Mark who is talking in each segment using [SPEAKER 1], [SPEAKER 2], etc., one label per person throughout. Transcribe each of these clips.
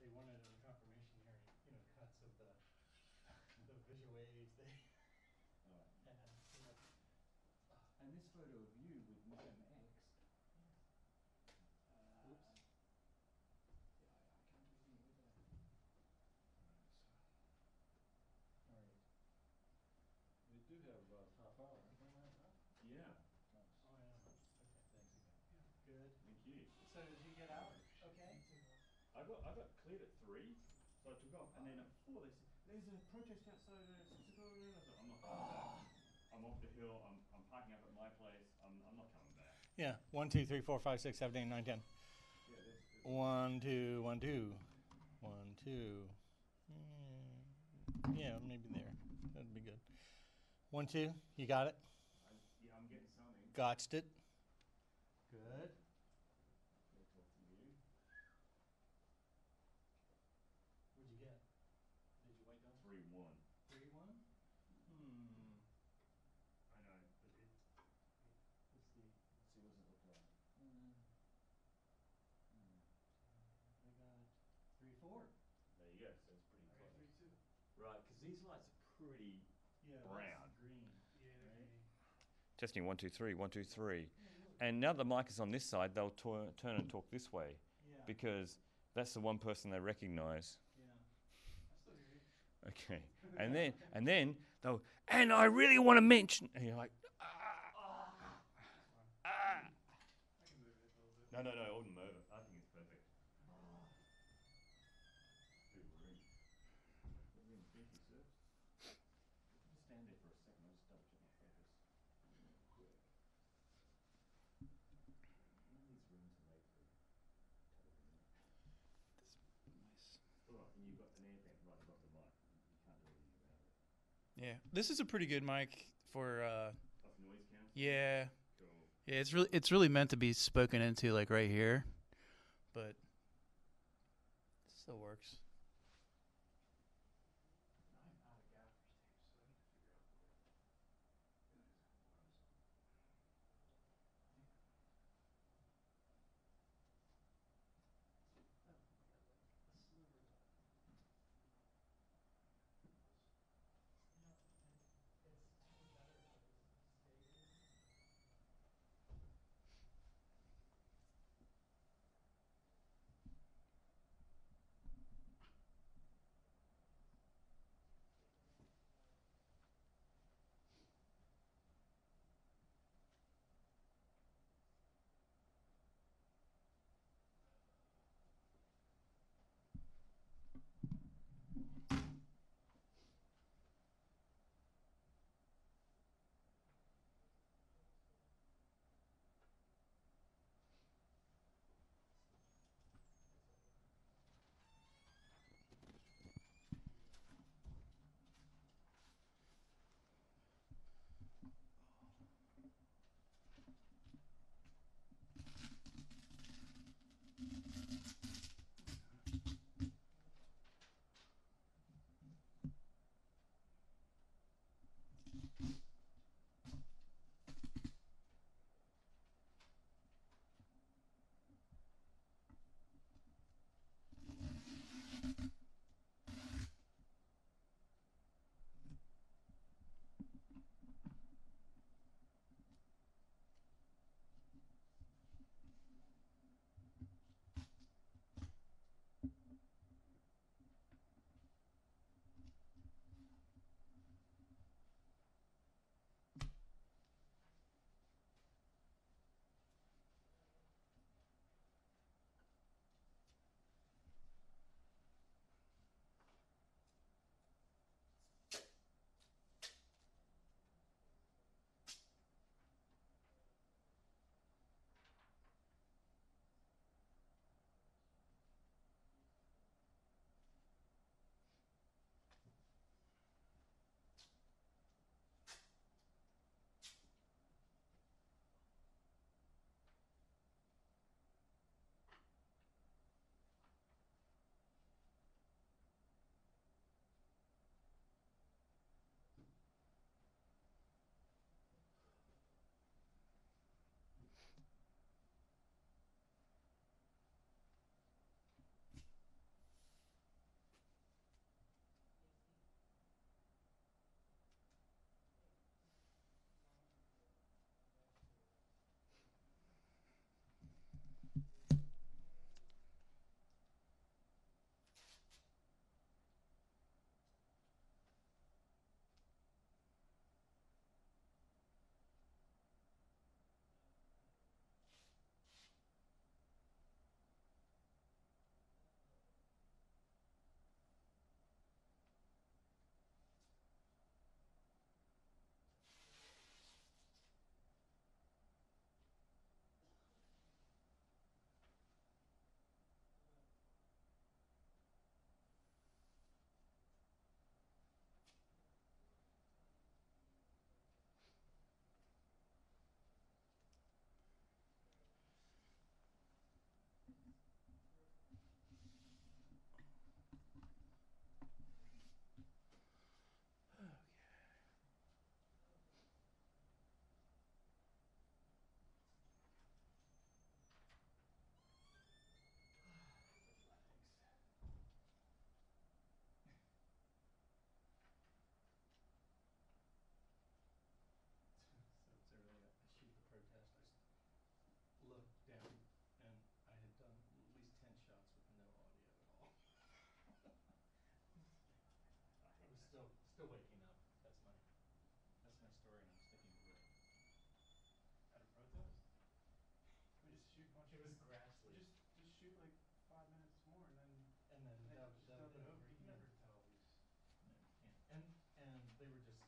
[SPEAKER 1] they wanted a confirmation hearing, cuts of the visual aids they
[SPEAKER 2] All right.
[SPEAKER 1] had.
[SPEAKER 2] And this photo of you with Mission X. Oops. Yeah, I can't do anything with that. All right. We do have about half hour. Yeah. Nice.
[SPEAKER 1] Oh, yeah. Okay.
[SPEAKER 2] Thanks again.
[SPEAKER 1] Good.
[SPEAKER 2] Thank you.
[SPEAKER 1] So did you get out? Okay.
[SPEAKER 2] I got cleared at 3, so I took off, and then at 4 they said there's a protest outside 6 o'clock. I said I'm not coming back. I'm off the hill. I'm parking up at my place. I'm not coming back.
[SPEAKER 1] Yeah. 1, 2, 3, 4, 5, 6, 7, 8, 9, 10.
[SPEAKER 2] Yeah, there's
[SPEAKER 1] 1, 2, 1, 2. 1, 2. Yeah, maybe there. That'd be good. 1, 2. You got it?
[SPEAKER 2] yeah, I'm getting something.
[SPEAKER 1] Gotched it. Good.
[SPEAKER 2] Good talk to you.
[SPEAKER 1] What'd you get? Did you write down?
[SPEAKER 2] 3-1.
[SPEAKER 1] 3-1?
[SPEAKER 2] I know, but
[SPEAKER 1] Let's see.
[SPEAKER 2] let's see what's it look like.
[SPEAKER 1] I got 3-4.
[SPEAKER 2] There you go. So it's pretty
[SPEAKER 1] I
[SPEAKER 2] close.
[SPEAKER 1] got 3-2.
[SPEAKER 2] Right, because these lights are pretty brown.
[SPEAKER 1] Green. Yeah, they're
[SPEAKER 2] Right.
[SPEAKER 1] green.
[SPEAKER 3] Testing 1 2 3 1 2 3. And now the mic is on this side, they'll turn and talk this way
[SPEAKER 1] Yeah.
[SPEAKER 3] because that's the one person they recognize.
[SPEAKER 1] Yeah. I still hear you.
[SPEAKER 3] Okay. And then they'll, and I really want to mention, and you're like,
[SPEAKER 1] I can move it a little bit.
[SPEAKER 2] No, I wouldn't move it. I think it's perfect. Too worried. What do you think, sir? Just stand there for a second. I'll just double check my focus. Quick. One needs room to make the television.
[SPEAKER 4] Nice.
[SPEAKER 2] Alright, and you've got an air vent right above the mic. You can't do anything about it.
[SPEAKER 4] Yeah, this is a pretty good mic for.
[SPEAKER 2] Off noise cancel?
[SPEAKER 4] Yeah.
[SPEAKER 2] Cool.
[SPEAKER 4] Yeah, it's really meant to be spoken into like right here, but it still works.
[SPEAKER 1] I'm out of gaffer's tape, so I need to figure out where it was. Oh, I got like a sliver left. It's probably better if I just stay here.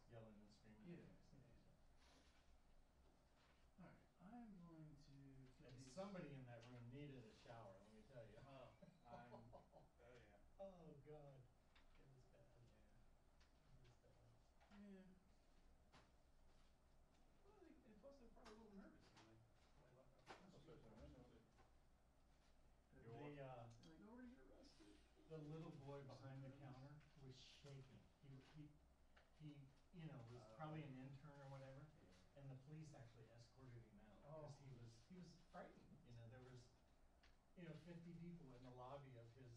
[SPEAKER 1] yelling and screaming.
[SPEAKER 4] Yeah,
[SPEAKER 1] at us.
[SPEAKER 4] All right, I'm going to fill
[SPEAKER 1] And
[SPEAKER 4] these.
[SPEAKER 1] somebody in that room needed a shower, let me tell you.
[SPEAKER 4] Oh, oh yeah.
[SPEAKER 1] Oh, God. It was bad.
[SPEAKER 4] Yeah.
[SPEAKER 1] It was bad.
[SPEAKER 4] Yeah. Well, and plus they're probably a little nervous. When they left out the
[SPEAKER 2] I'll
[SPEAKER 4] street.
[SPEAKER 2] close my window.
[SPEAKER 1] The,
[SPEAKER 2] You're
[SPEAKER 1] the, uh,
[SPEAKER 4] They're like, oh, we're gonna get arrested.
[SPEAKER 1] the little boy behind the counter was shaking. He, you know, was probably an intern or whatever.
[SPEAKER 4] Yeah.
[SPEAKER 1] And the police actually escorted him out
[SPEAKER 4] Oh.
[SPEAKER 1] because he was frightened. You know, there was, 50 people in the lobby of his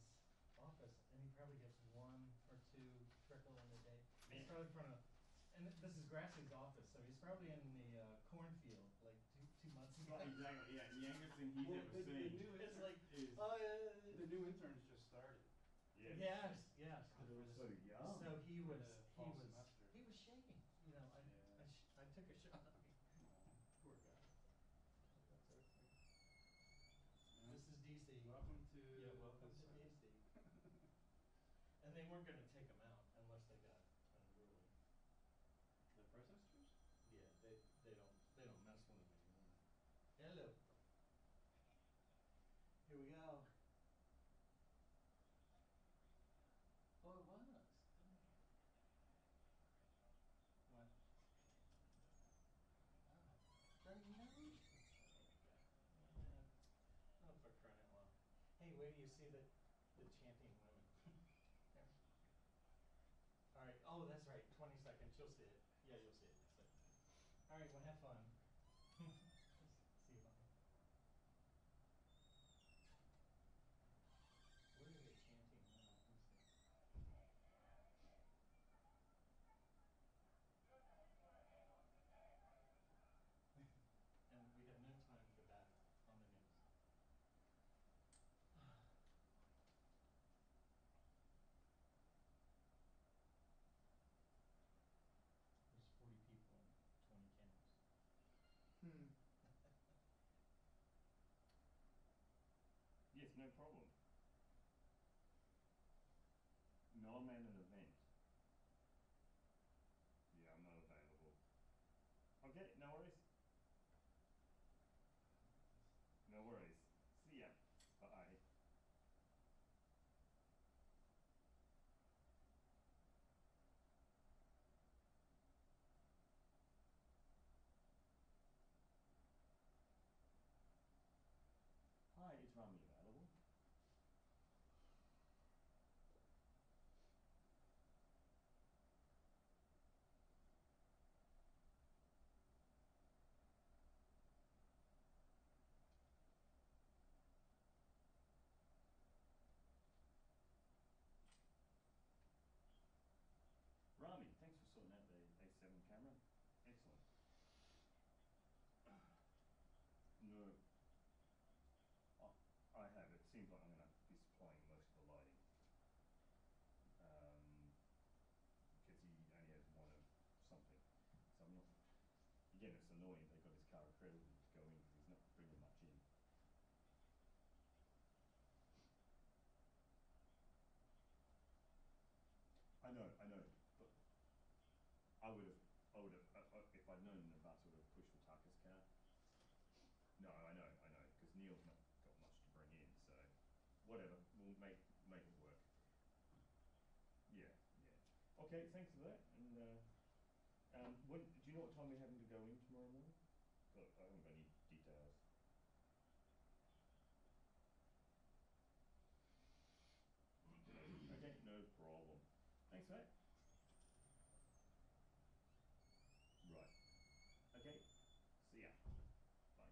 [SPEAKER 1] office, and he probably gets one or two trickle in a day. He's
[SPEAKER 2] Man.
[SPEAKER 1] probably in front of, and this is Grassley's office, so he's probably in the cornfield like two months ago.
[SPEAKER 2] Exactly, yeah, the youngest thing he's
[SPEAKER 4] Well,
[SPEAKER 2] ever
[SPEAKER 4] the
[SPEAKER 2] seen
[SPEAKER 4] new
[SPEAKER 1] It's
[SPEAKER 4] intern-
[SPEAKER 1] like,
[SPEAKER 2] is,
[SPEAKER 4] the new interns just started.
[SPEAKER 1] yes.
[SPEAKER 2] God, they were so young.
[SPEAKER 1] So he
[SPEAKER 4] For
[SPEAKER 1] was,
[SPEAKER 4] the
[SPEAKER 1] he
[SPEAKER 4] fall
[SPEAKER 1] was,
[SPEAKER 4] semester.
[SPEAKER 1] he was shaking.
[SPEAKER 4] Yeah.
[SPEAKER 1] I took a shot on him.
[SPEAKER 4] Oh, poor guy.
[SPEAKER 1] That's okay.
[SPEAKER 4] Yeah.
[SPEAKER 1] This is DC.
[SPEAKER 4] Welcome to.
[SPEAKER 1] Yeah, welcome to
[SPEAKER 4] this,
[SPEAKER 1] DC. And they weren't gonna take him out unless they got unruly.
[SPEAKER 4] The protesters?
[SPEAKER 1] Yeah, they don't mess with him anymore. Hello. Here we go. Oh, it was. What? Oh, 30 minutes? Oh my God. Oh, for crying out loud. Hey, wait till you see the chanting women. There. All right. Oh, that's right. 20 seconds. You'll see it. Yeah, you'll see it in a second. All right. Well, have fun. See you, bye. What are they chanting now? Let me see. And we have no time for that on the news. There's 40 people and 20 cameras.
[SPEAKER 4] Hmm.
[SPEAKER 2] Yes, no problem. No, I'm at an event. Yeah, I'm not available. Okay, no worries. No worries. See ya. Bye. Hi, is Rami available? Rami, thanks for sorting out the A7 camera. Excellent. No. I have. It seems like I'm going to be supplying most of the lighting. Because he only has one of something. So I'm not... Again, it's annoying. They got his car accredited to go in because he's not bringing much in. I know, but I would have, if I'd known in advance, I would have pushed for Tucker's car. No, I know, because Neil's not got much to bring in, so whatever, we'll make it work. Yeah. Okay, thanks for that. And when do you know what time we're having to go in tomorrow morning? I haven't got any details. Okay, no problem. Thanks for that. Right. Okay. See ya. Bye.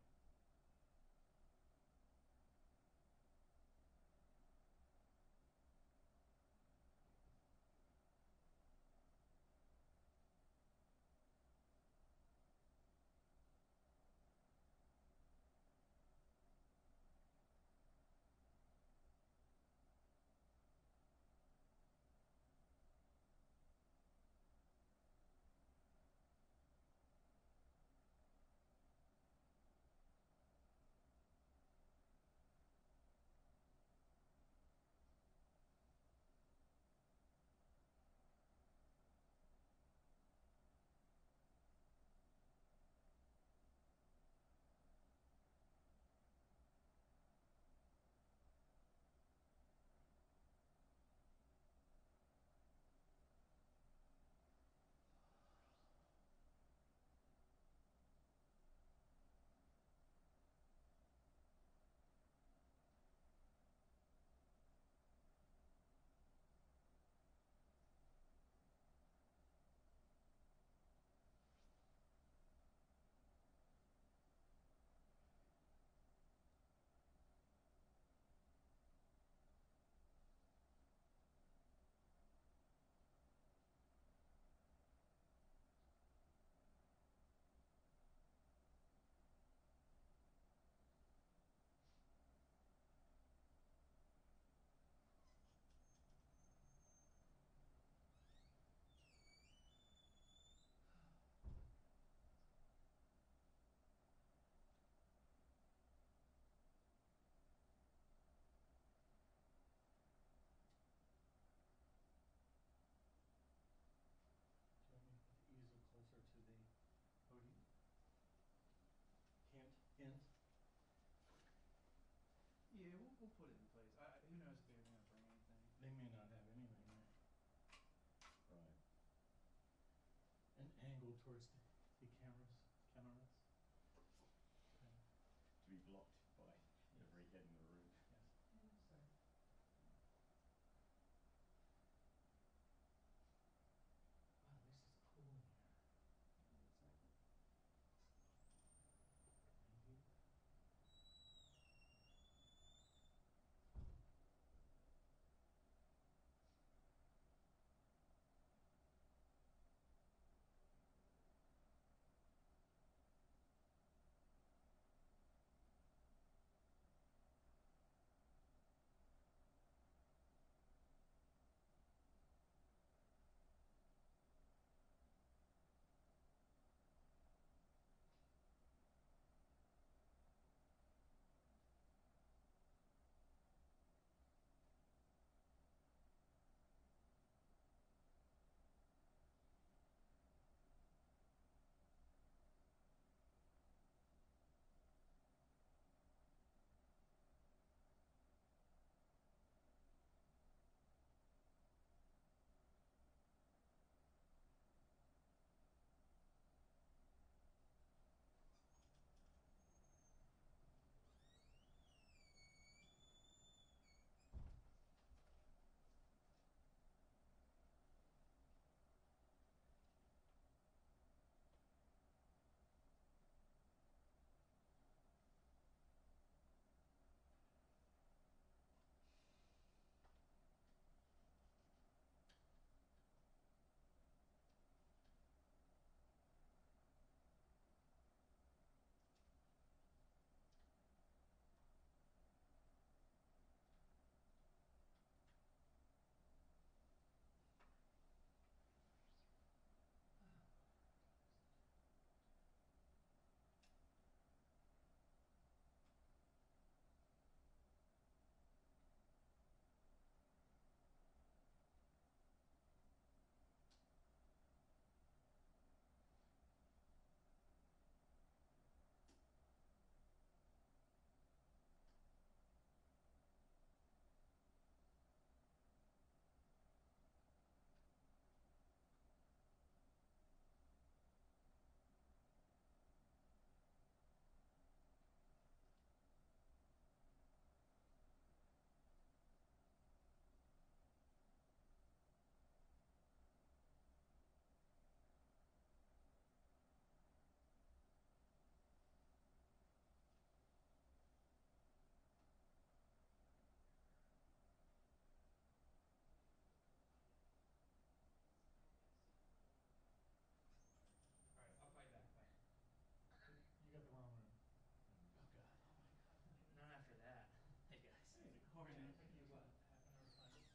[SPEAKER 1] they may not have anything there.
[SPEAKER 2] Right.
[SPEAKER 1] An angle towards the cameras. Okay.
[SPEAKER 2] To be blocked by every head in the room.
[SPEAKER 1] Yes. Yeah, sorry. Wow, this is cool in here.
[SPEAKER 2] Yeah, exactly.
[SPEAKER 1] Maybe.
[SPEAKER 5] All right, I'll call you back. Bye.
[SPEAKER 1] You got the wrong room.
[SPEAKER 5] Oh God. Oh my God. Not after that. Hey guys.
[SPEAKER 1] Hey,
[SPEAKER 5] How are you?
[SPEAKER 1] it took you what, half an hour to find it?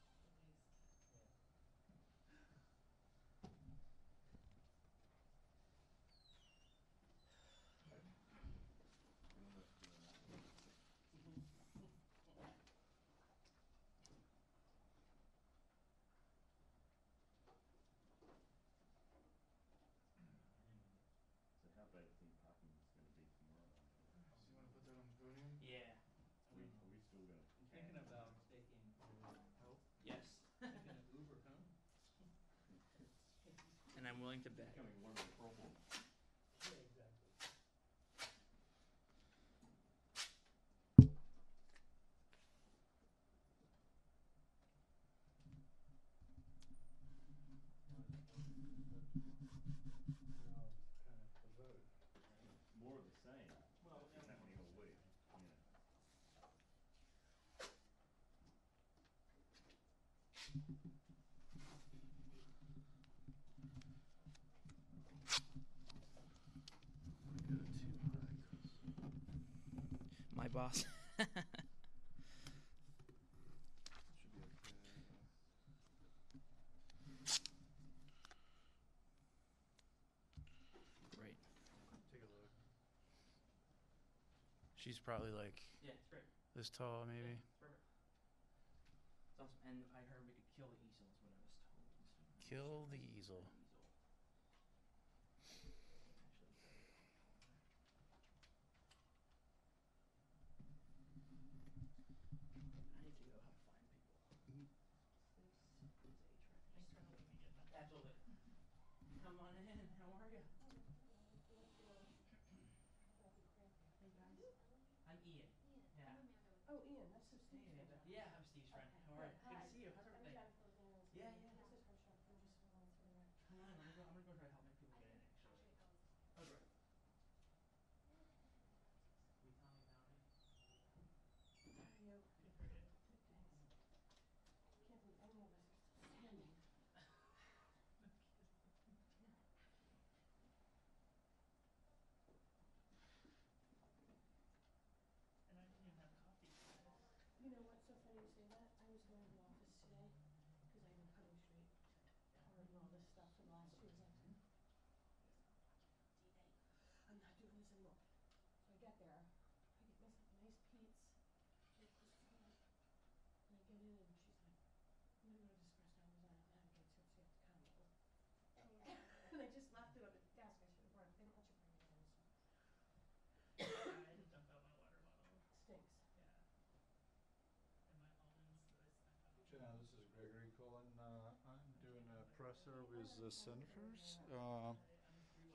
[SPEAKER 5] At least.
[SPEAKER 1] Yeah.
[SPEAKER 2] You almost doing that one. So how bad do you think parking is going to be tomorrow?
[SPEAKER 4] So you want to put that on the podium?
[SPEAKER 5] Yeah.
[SPEAKER 2] Are we still going to?
[SPEAKER 1] I'm thinking about taking help.
[SPEAKER 5] Yes.
[SPEAKER 1] Taking an Uber home.
[SPEAKER 5] And I'm willing to bet.
[SPEAKER 2] Becoming one of the problems.
[SPEAKER 1] Yeah, exactly. Well, it's kind of the vote, right?
[SPEAKER 2] More of the same.
[SPEAKER 1] Well,
[SPEAKER 2] That's been
[SPEAKER 1] and more
[SPEAKER 2] happening all
[SPEAKER 1] of the
[SPEAKER 2] week.
[SPEAKER 1] same,
[SPEAKER 2] Yeah.
[SPEAKER 5] My boss.
[SPEAKER 4] Should be okay.
[SPEAKER 5] Great.
[SPEAKER 4] Take a look. She's probably like
[SPEAKER 5] Yeah, it's great.
[SPEAKER 4] this tall, maybe.
[SPEAKER 5] Yeah, it's perfect. It's awesome. And I heard we could kill the easel is what I was told.
[SPEAKER 4] Kill the easel.
[SPEAKER 5] Actually, very popular. I need to go help find people. Yeah, yeah.
[SPEAKER 6] This is her shop. I'm just scrolling through it.
[SPEAKER 5] Hang on, I'm gonna go try to help make people get in. Actually. Oh, great. We Tommy Bounty.
[SPEAKER 6] How are you?
[SPEAKER 5] Good, very good.
[SPEAKER 6] Good, thanks. Can't believe any of us are still standing.
[SPEAKER 5] No kidding.
[SPEAKER 6] Yeah.
[SPEAKER 5] And I didn't even have coffee today.
[SPEAKER 6] You know what's so funny you say that? I was going to the office today because I've been cutting straight, covering all this stuff for the last 2 years.
[SPEAKER 5] Mm-hmm.
[SPEAKER 6] D-Day. I'm not doing this anymore. So I get there, I get myself a nice pizza, with this fruit, and I get in and she's like, I'm gonna go to this restaurant because I don't know how to get to the condo. And I just left it on the desk. I should have brought it. They don't let you bring it in, so
[SPEAKER 7] Yeah, I had to dump out my water bottle.
[SPEAKER 6] it stinks.
[SPEAKER 7] Yeah. And my almonds that I snack on.
[SPEAKER 8] Jenna, this is Gregory Cohen. I'm doing a presser with the senators
[SPEAKER 7] I'm rewired.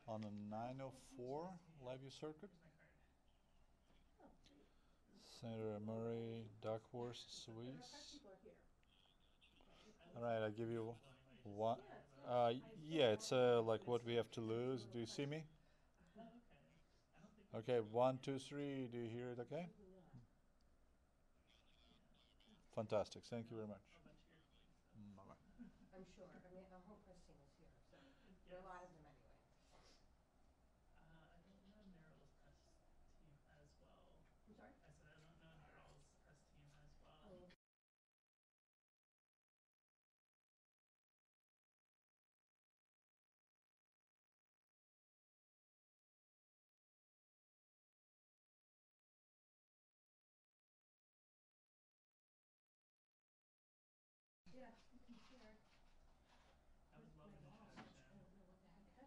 [SPEAKER 8] on a 904 Levy circuit.
[SPEAKER 7] Here's my card.
[SPEAKER 6] Oh, great.
[SPEAKER 8] Senator Murray, Duckworth,
[SPEAKER 6] But our press
[SPEAKER 8] Sweets.
[SPEAKER 6] people are here.
[SPEAKER 8] All right, I give you one.
[SPEAKER 6] Yeah, it's nice.
[SPEAKER 8] Yeah, it's like what we have to lose. Do you see me?
[SPEAKER 7] Oh, okay. I don't think.
[SPEAKER 8] Okay, 1, 2, 3. Do you hear it? Okay.
[SPEAKER 6] Absolutely not.
[SPEAKER 7] Yeah.
[SPEAKER 8] Fantastic. Thank you very much.
[SPEAKER 7] A bunch of your colleagues.
[SPEAKER 8] Bye bye.
[SPEAKER 6] I'm sure. I mean, our whole press team is here, so there are a
[SPEAKER 7] Yes.
[SPEAKER 6] lot of them anyway.
[SPEAKER 7] I don't know Neryl's press team as well.
[SPEAKER 6] I'm sorry?
[SPEAKER 7] I said I don't know Neryl's press team as well.
[SPEAKER 6] Oh, yeah, you can share.
[SPEAKER 7] I was
[SPEAKER 6] With
[SPEAKER 7] loving
[SPEAKER 6] my
[SPEAKER 7] the
[SPEAKER 6] boss,
[SPEAKER 7] show,
[SPEAKER 6] which I
[SPEAKER 7] Jen.
[SPEAKER 6] don't know what the heck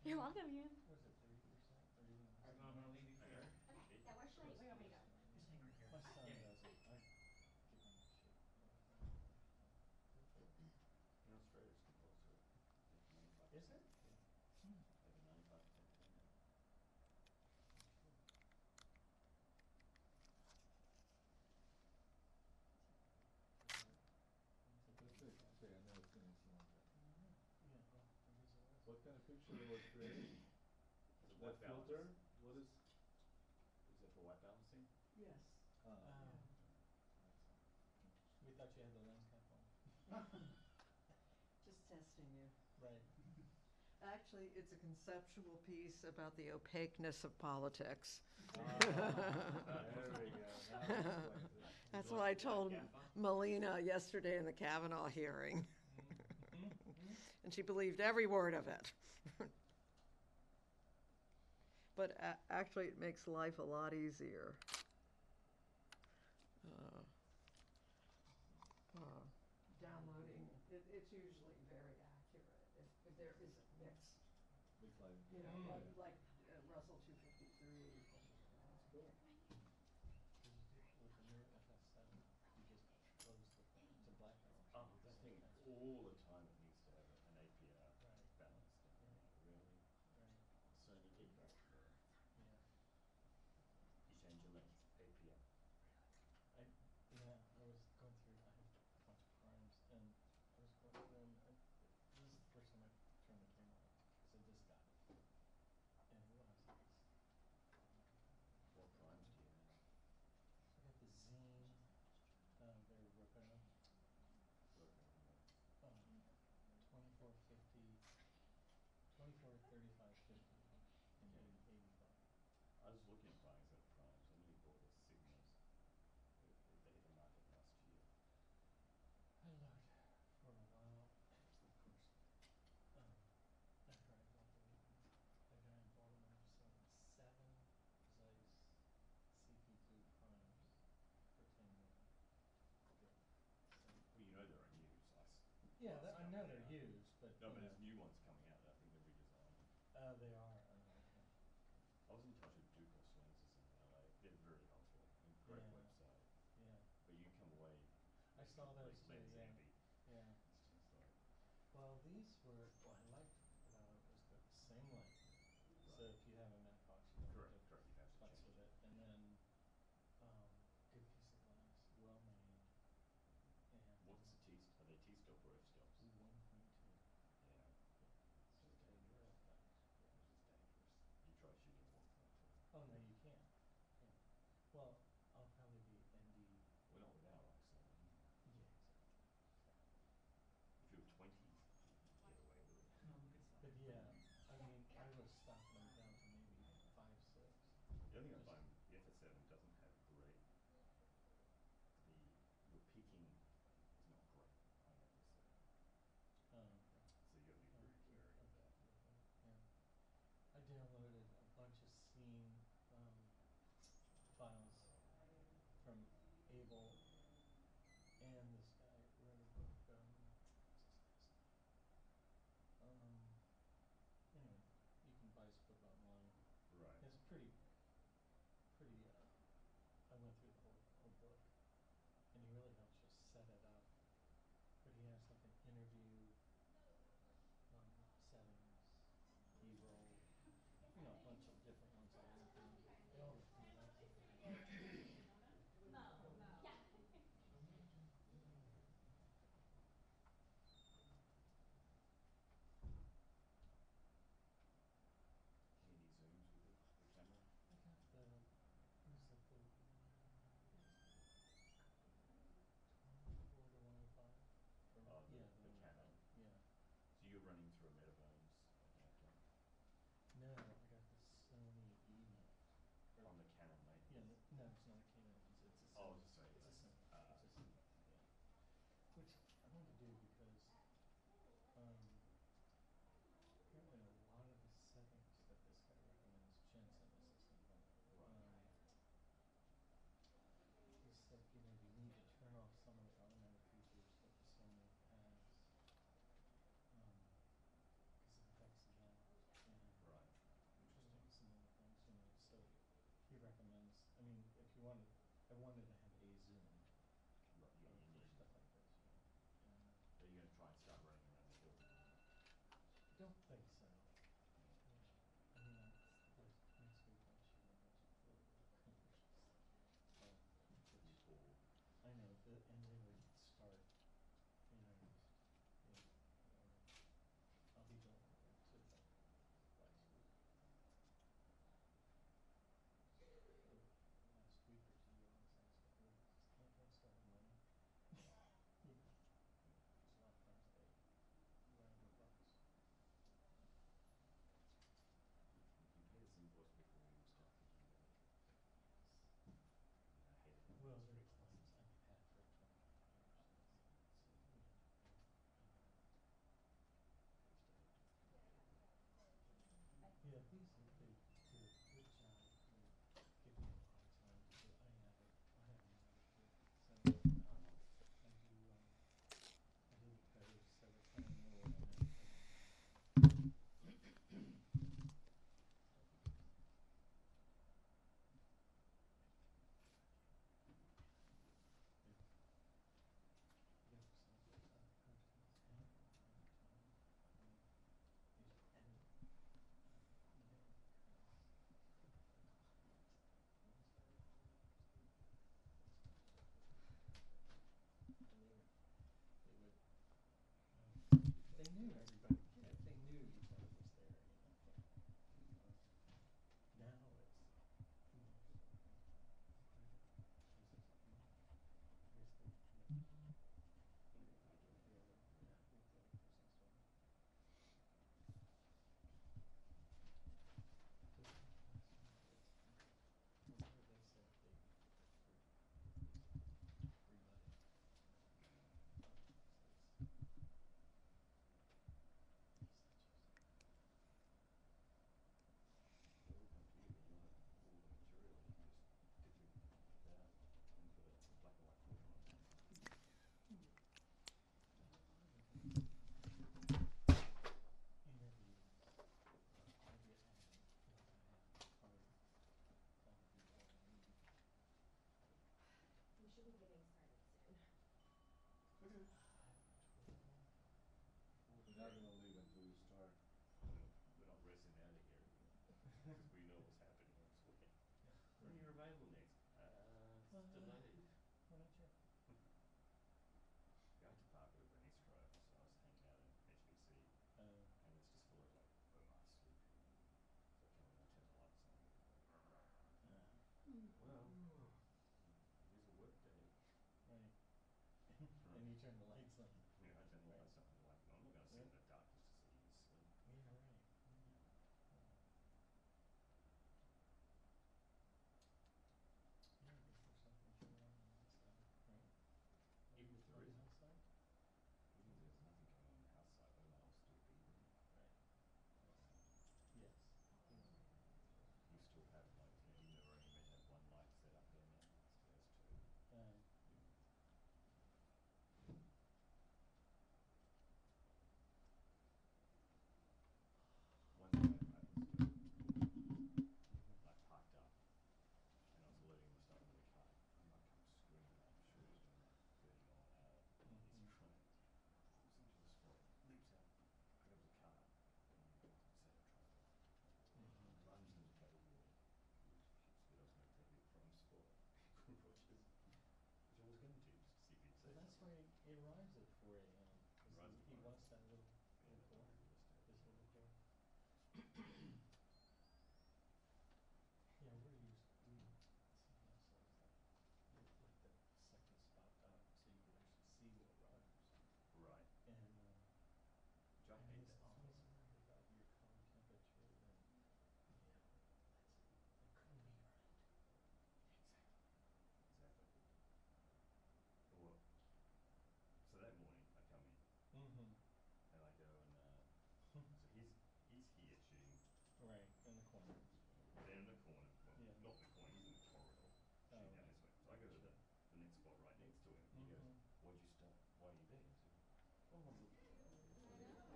[SPEAKER 6] You're welcome, you.
[SPEAKER 1] Was it 30% or even?
[SPEAKER 5] Alright, I'm gonna leave it here.
[SPEAKER 6] Okay, now where should I, where do you want me to go?
[SPEAKER 5] Just hang right here.
[SPEAKER 1] My son
[SPEAKER 5] Yeah.
[SPEAKER 1] does it. I give him shit all the time.
[SPEAKER 2] In Australia, it's compulsory. It's 95%.
[SPEAKER 1] Is it?
[SPEAKER 2] Yeah.
[SPEAKER 1] Hmm.
[SPEAKER 2] They have a 95% turnout.
[SPEAKER 8] Perfect. Okay, I never seen anything like that.
[SPEAKER 1] Yeah, well, it is a lesson.
[SPEAKER 8] What kind of picture they were creating?
[SPEAKER 2] Is it
[SPEAKER 8] That
[SPEAKER 2] white balance?
[SPEAKER 8] filter? What is?
[SPEAKER 2] Is it for white balancing?
[SPEAKER 5] Yes.
[SPEAKER 8] Ah,
[SPEAKER 1] Oh.
[SPEAKER 8] I see.
[SPEAKER 1] We thought you had the lens cap on.
[SPEAKER 9] Just testing you.
[SPEAKER 1] Right.
[SPEAKER 9] Actually, it's a conceptual piece about the opaqueness of politics.
[SPEAKER 8] There we go. Now that explains it.
[SPEAKER 9] That's what I told Melina yesterday in the Kavanaugh hearing. And she believed every word of it. But actually, it makes life a lot easier. Downloading, it's usually very accurate if there isn't mixed,
[SPEAKER 8] Big light.
[SPEAKER 9] you know, like Russell 253.
[SPEAKER 8] That's cool.
[SPEAKER 1] Because you did, with the new FS7, you just close the thing. It's a blackout.
[SPEAKER 2] Oh, that thing, all the time it needs to have an APR
[SPEAKER 1] Right.
[SPEAKER 2] balanced. And I'm like, really?
[SPEAKER 1] Right.
[SPEAKER 2] Sony APR.
[SPEAKER 1] Yeah.
[SPEAKER 2] You change your lens, APR.
[SPEAKER 1] Yeah, I was going through, I have a bunch of primes, and I was going through them, and this is the first time I turned the camera on. I said, this got it. And it was.
[SPEAKER 2] What primes do you have?
[SPEAKER 1] I got the Zine, they're Rocco,
[SPEAKER 2] Working on that.
[SPEAKER 1] 2450, 24, 35, 50, and 85.
[SPEAKER 2] I was looking at buying some primes. I nearly bought the Sigmas. They hit the market last year.
[SPEAKER 1] I looked for a while, of course, after I bought the guy in Baltimore was selling 7 Zeiss CP2 primes for 10 grand. Good.
[SPEAKER 2] Well, you know they're in use.
[SPEAKER 1] Yeah,
[SPEAKER 2] Lots
[SPEAKER 1] I know
[SPEAKER 2] coming
[SPEAKER 1] they're
[SPEAKER 2] out.
[SPEAKER 1] used, but
[SPEAKER 2] No,
[SPEAKER 1] you
[SPEAKER 2] but
[SPEAKER 1] know.
[SPEAKER 2] there's new ones coming out that I think they're redesigning.
[SPEAKER 1] They are. Oh, okay.
[SPEAKER 2] I was in touch with Ducos lenses in LA. They're very helpful. And great
[SPEAKER 1] Yeah.
[SPEAKER 2] website.
[SPEAKER 1] Yeah.
[SPEAKER 2] But you come away
[SPEAKER 1] I saw those too.
[SPEAKER 2] lens
[SPEAKER 1] Yeah.
[SPEAKER 2] envy.
[SPEAKER 1] Yeah.
[SPEAKER 2] It's just like
[SPEAKER 1] Well, these were what I liked about it was the same length. So
[SPEAKER 2] Right.
[SPEAKER 1] if you have a matte box, you don't
[SPEAKER 2] correct,
[SPEAKER 1] have to
[SPEAKER 2] correct. You have to
[SPEAKER 1] futz
[SPEAKER 2] change
[SPEAKER 1] with
[SPEAKER 2] it.
[SPEAKER 1] it, and then good piece of glass, well made, and
[SPEAKER 2] What's the T? Are they T stop or F stops?
[SPEAKER 1] 1.2.
[SPEAKER 2] Yeah.
[SPEAKER 1] So
[SPEAKER 2] Which is
[SPEAKER 1] it's
[SPEAKER 2] dangerous.
[SPEAKER 1] real fast. Yeah.
[SPEAKER 2] Which is dangerous. You try shooting 1.2.
[SPEAKER 1] Oh no, you can't. Yeah. Well, I'll probably be ND.
[SPEAKER 2] Well, not with our ISO anyway.
[SPEAKER 1] Yeah, exactly.
[SPEAKER 2] If you're 20s, you can get away with it.
[SPEAKER 5] No, we could stop.
[SPEAKER 1] But yeah, I mean, I was stopping them down to maybe 5, 6.
[SPEAKER 2] The only thing I
[SPEAKER 1] Just-
[SPEAKER 2] find the FS7 doesn't have great. Your peaking is not great on FS7.
[SPEAKER 1] Oh, okay.
[SPEAKER 2] So you got to be pretty wary of that.
[SPEAKER 1] Yeah. I downloaded a bunch of scene files from Abel, and this guy wrote a book. What's his last name? Anyway, you can buy his book online.
[SPEAKER 2] Right.
[SPEAKER 1] It's pretty. I went through the whole book, and he really helps you set it up. But he has like an interview, settings, B-roll, a bunch of different ones that I went through. They all look pretty nice.
[SPEAKER 2] Any zooms with the camera?
[SPEAKER 1] I got the, what is that, the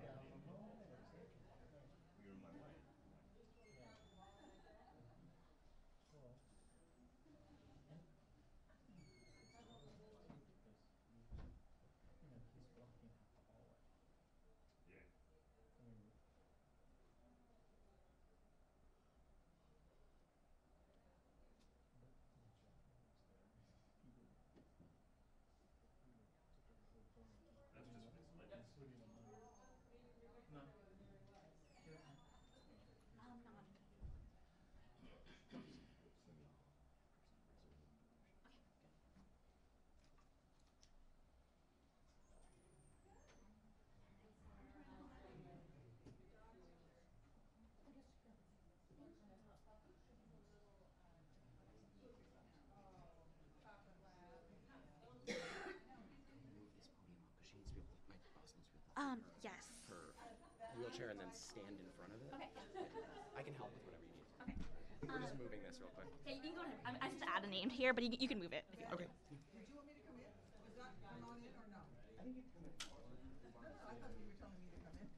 [SPEAKER 1] Yeah, I'm like, oh, exactly.
[SPEAKER 2] You're in my way.
[SPEAKER 1] Yeah. Cool. And it's hard too because he's blocking half the hallway.
[SPEAKER 2] Yeah.
[SPEAKER 1] I mean, but John was there. He would took up the whole corner,
[SPEAKER 2] That's just miscellaneous.
[SPEAKER 1] including the money. No. Here,
[SPEAKER 6] Not. Yes.
[SPEAKER 10] Her wheelchair and then stand in front of it.
[SPEAKER 6] Okay.
[SPEAKER 10] I can help with whatever you need.
[SPEAKER 6] Okay.
[SPEAKER 10] We're just moving this real quick.
[SPEAKER 6] Yeah, you can go ahead. I just add a name here, but you can move it if you want.
[SPEAKER 10] Okay.
[SPEAKER 9] Did you want me to come in? Is that come on in or no?
[SPEAKER 10] I think you can come in.
[SPEAKER 9] No, I thought you were telling me to come in.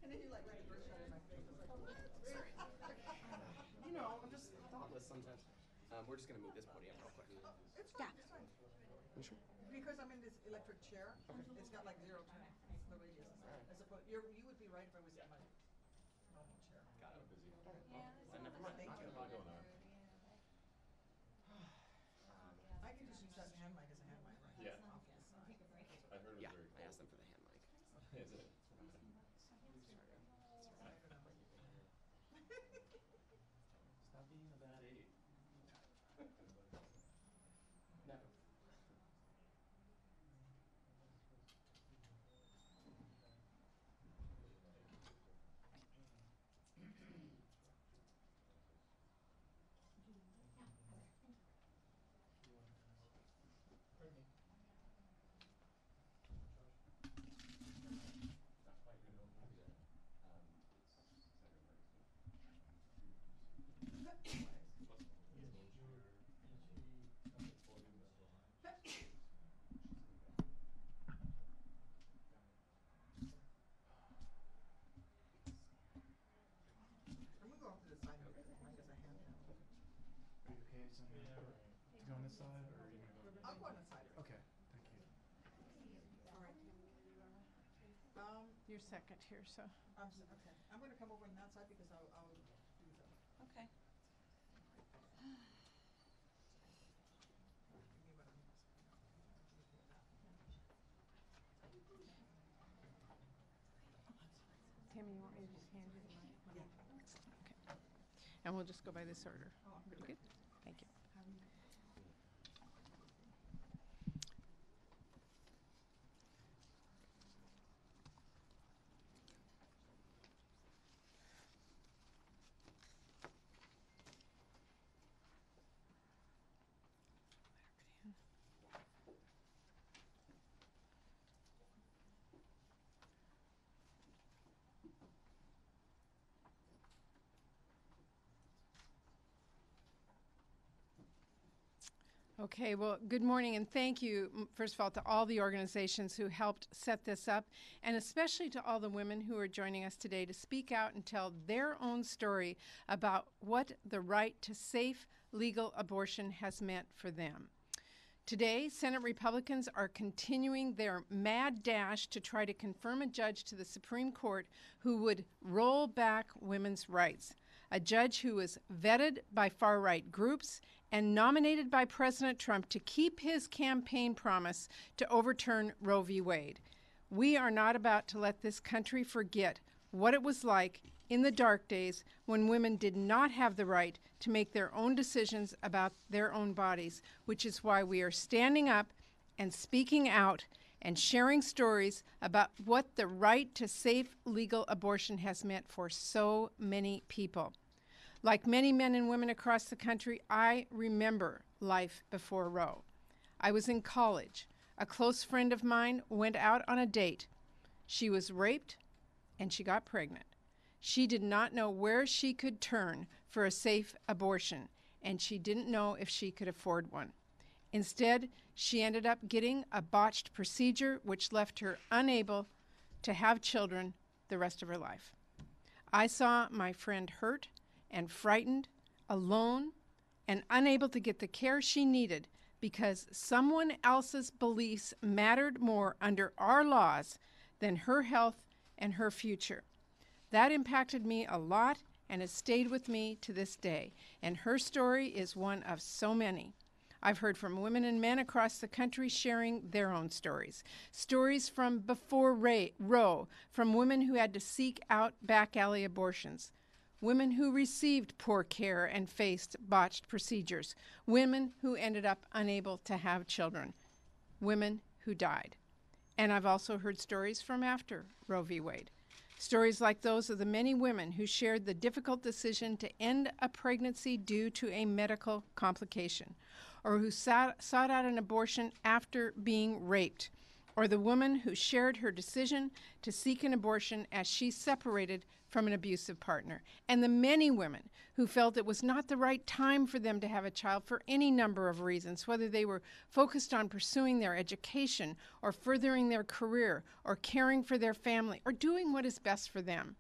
[SPEAKER 9] And then you like the first shot in my face. I was like, what?
[SPEAKER 10] Sorry. You know, I'm just thoughtless sometimes. We're just gonna move this podium real quick.
[SPEAKER 9] It's fine,
[SPEAKER 6] Yeah.
[SPEAKER 9] it's fine.
[SPEAKER 10] You sure?
[SPEAKER 9] Because I'm in this electric chair, it's got like 0 turn. It's the radius. As opposed, you would be right if I was in my normal chair.
[SPEAKER 10] Got it. Busy. Well, never mind.
[SPEAKER 9] Thank you.
[SPEAKER 10] Not going on.
[SPEAKER 9] I can just use that hand mic as a hand mic, right?
[SPEAKER 2] Yeah.
[SPEAKER 9] Off to the side.
[SPEAKER 2] I heard it was
[SPEAKER 10] Yeah,
[SPEAKER 2] very
[SPEAKER 10] I
[SPEAKER 2] cold.
[SPEAKER 10] asked them for the hand mic.
[SPEAKER 2] Is it? Stop being a bad aide.
[SPEAKER 10] No.
[SPEAKER 1] Pardon me.
[SPEAKER 2] Not quite good enough for that. It's Senator Ferguson.
[SPEAKER 9] I'm gonna go off to the side of it, mic as a hand held.
[SPEAKER 4] Are you okay? So
[SPEAKER 1] Yeah, right.
[SPEAKER 4] to go on this side, or are you gonna go?
[SPEAKER 9] I'll go on the side of it.
[SPEAKER 4] Okay, thank you.
[SPEAKER 9] All right.
[SPEAKER 11] You're second here, so.
[SPEAKER 9] Okay, I'm gonna come over on that side because I'll do the.
[SPEAKER 11] Okay.
[SPEAKER 9] Give me what I'm supposed to know. Give me that.
[SPEAKER 11] Tammy, you want me to just hand you the mic?
[SPEAKER 9] Yeah.
[SPEAKER 11] Okay. And we'll just go by this order. Pretty good? Thank you. Okay, well, good morning and thank you, first of all, to all the organizations who helped set this up, and especially to all the women who are joining us today to speak out and tell their own story about what the right to safe, legal abortion has meant for them. Today, Senate Republicans are continuing their mad dash to try to confirm a judge to the Supreme Court who would roll back women's rights, a judge who was vetted by far-right groups and nominated by President Trump to keep his campaign promise to overturn Roe v. Wade. We are not about to let this country forget what it was like in the dark days when women did not have the right to make their own decisions about their own bodies, which is why we are standing up and speaking out and sharing stories about what the right to safe legal abortion has meant for so many people. Like many men and women across the country, I remember life before Roe. I was in college. A close friend of mine went out on a date. She was raped and she got pregnant. She did not know where she could turn for a safe abortion, and she didn't know if she could afford one. Instead, she ended up getting a botched procedure which left her unable to have children the rest of her life. I saw my friend hurt and frightened, alone, and unable to get the care she needed because someone else's beliefs mattered more under our laws than her health and her future. That impacted me a lot and has stayed with me to this day, and her story is one of so many. I've heard from women and men across the country sharing their own stories. Stories from before Roe, from women who had to seek out back alley abortions, women who received poor care and faced botched procedures, women who ended up unable to have children, women who died. And I've also heard stories from after Roe v. Wade. Stories like those of the many women who shared the difficult decision to end a pregnancy due to a medical complication, or who sought out an abortion after being raped, or the woman who shared her decision to seek an abortion as she separated from an abusive partner, and the many women who felt it was not the right time for them to have a child for any number of reasons, whether they were focused on pursuing their education or furthering their career or caring for their family or doing what is best for them.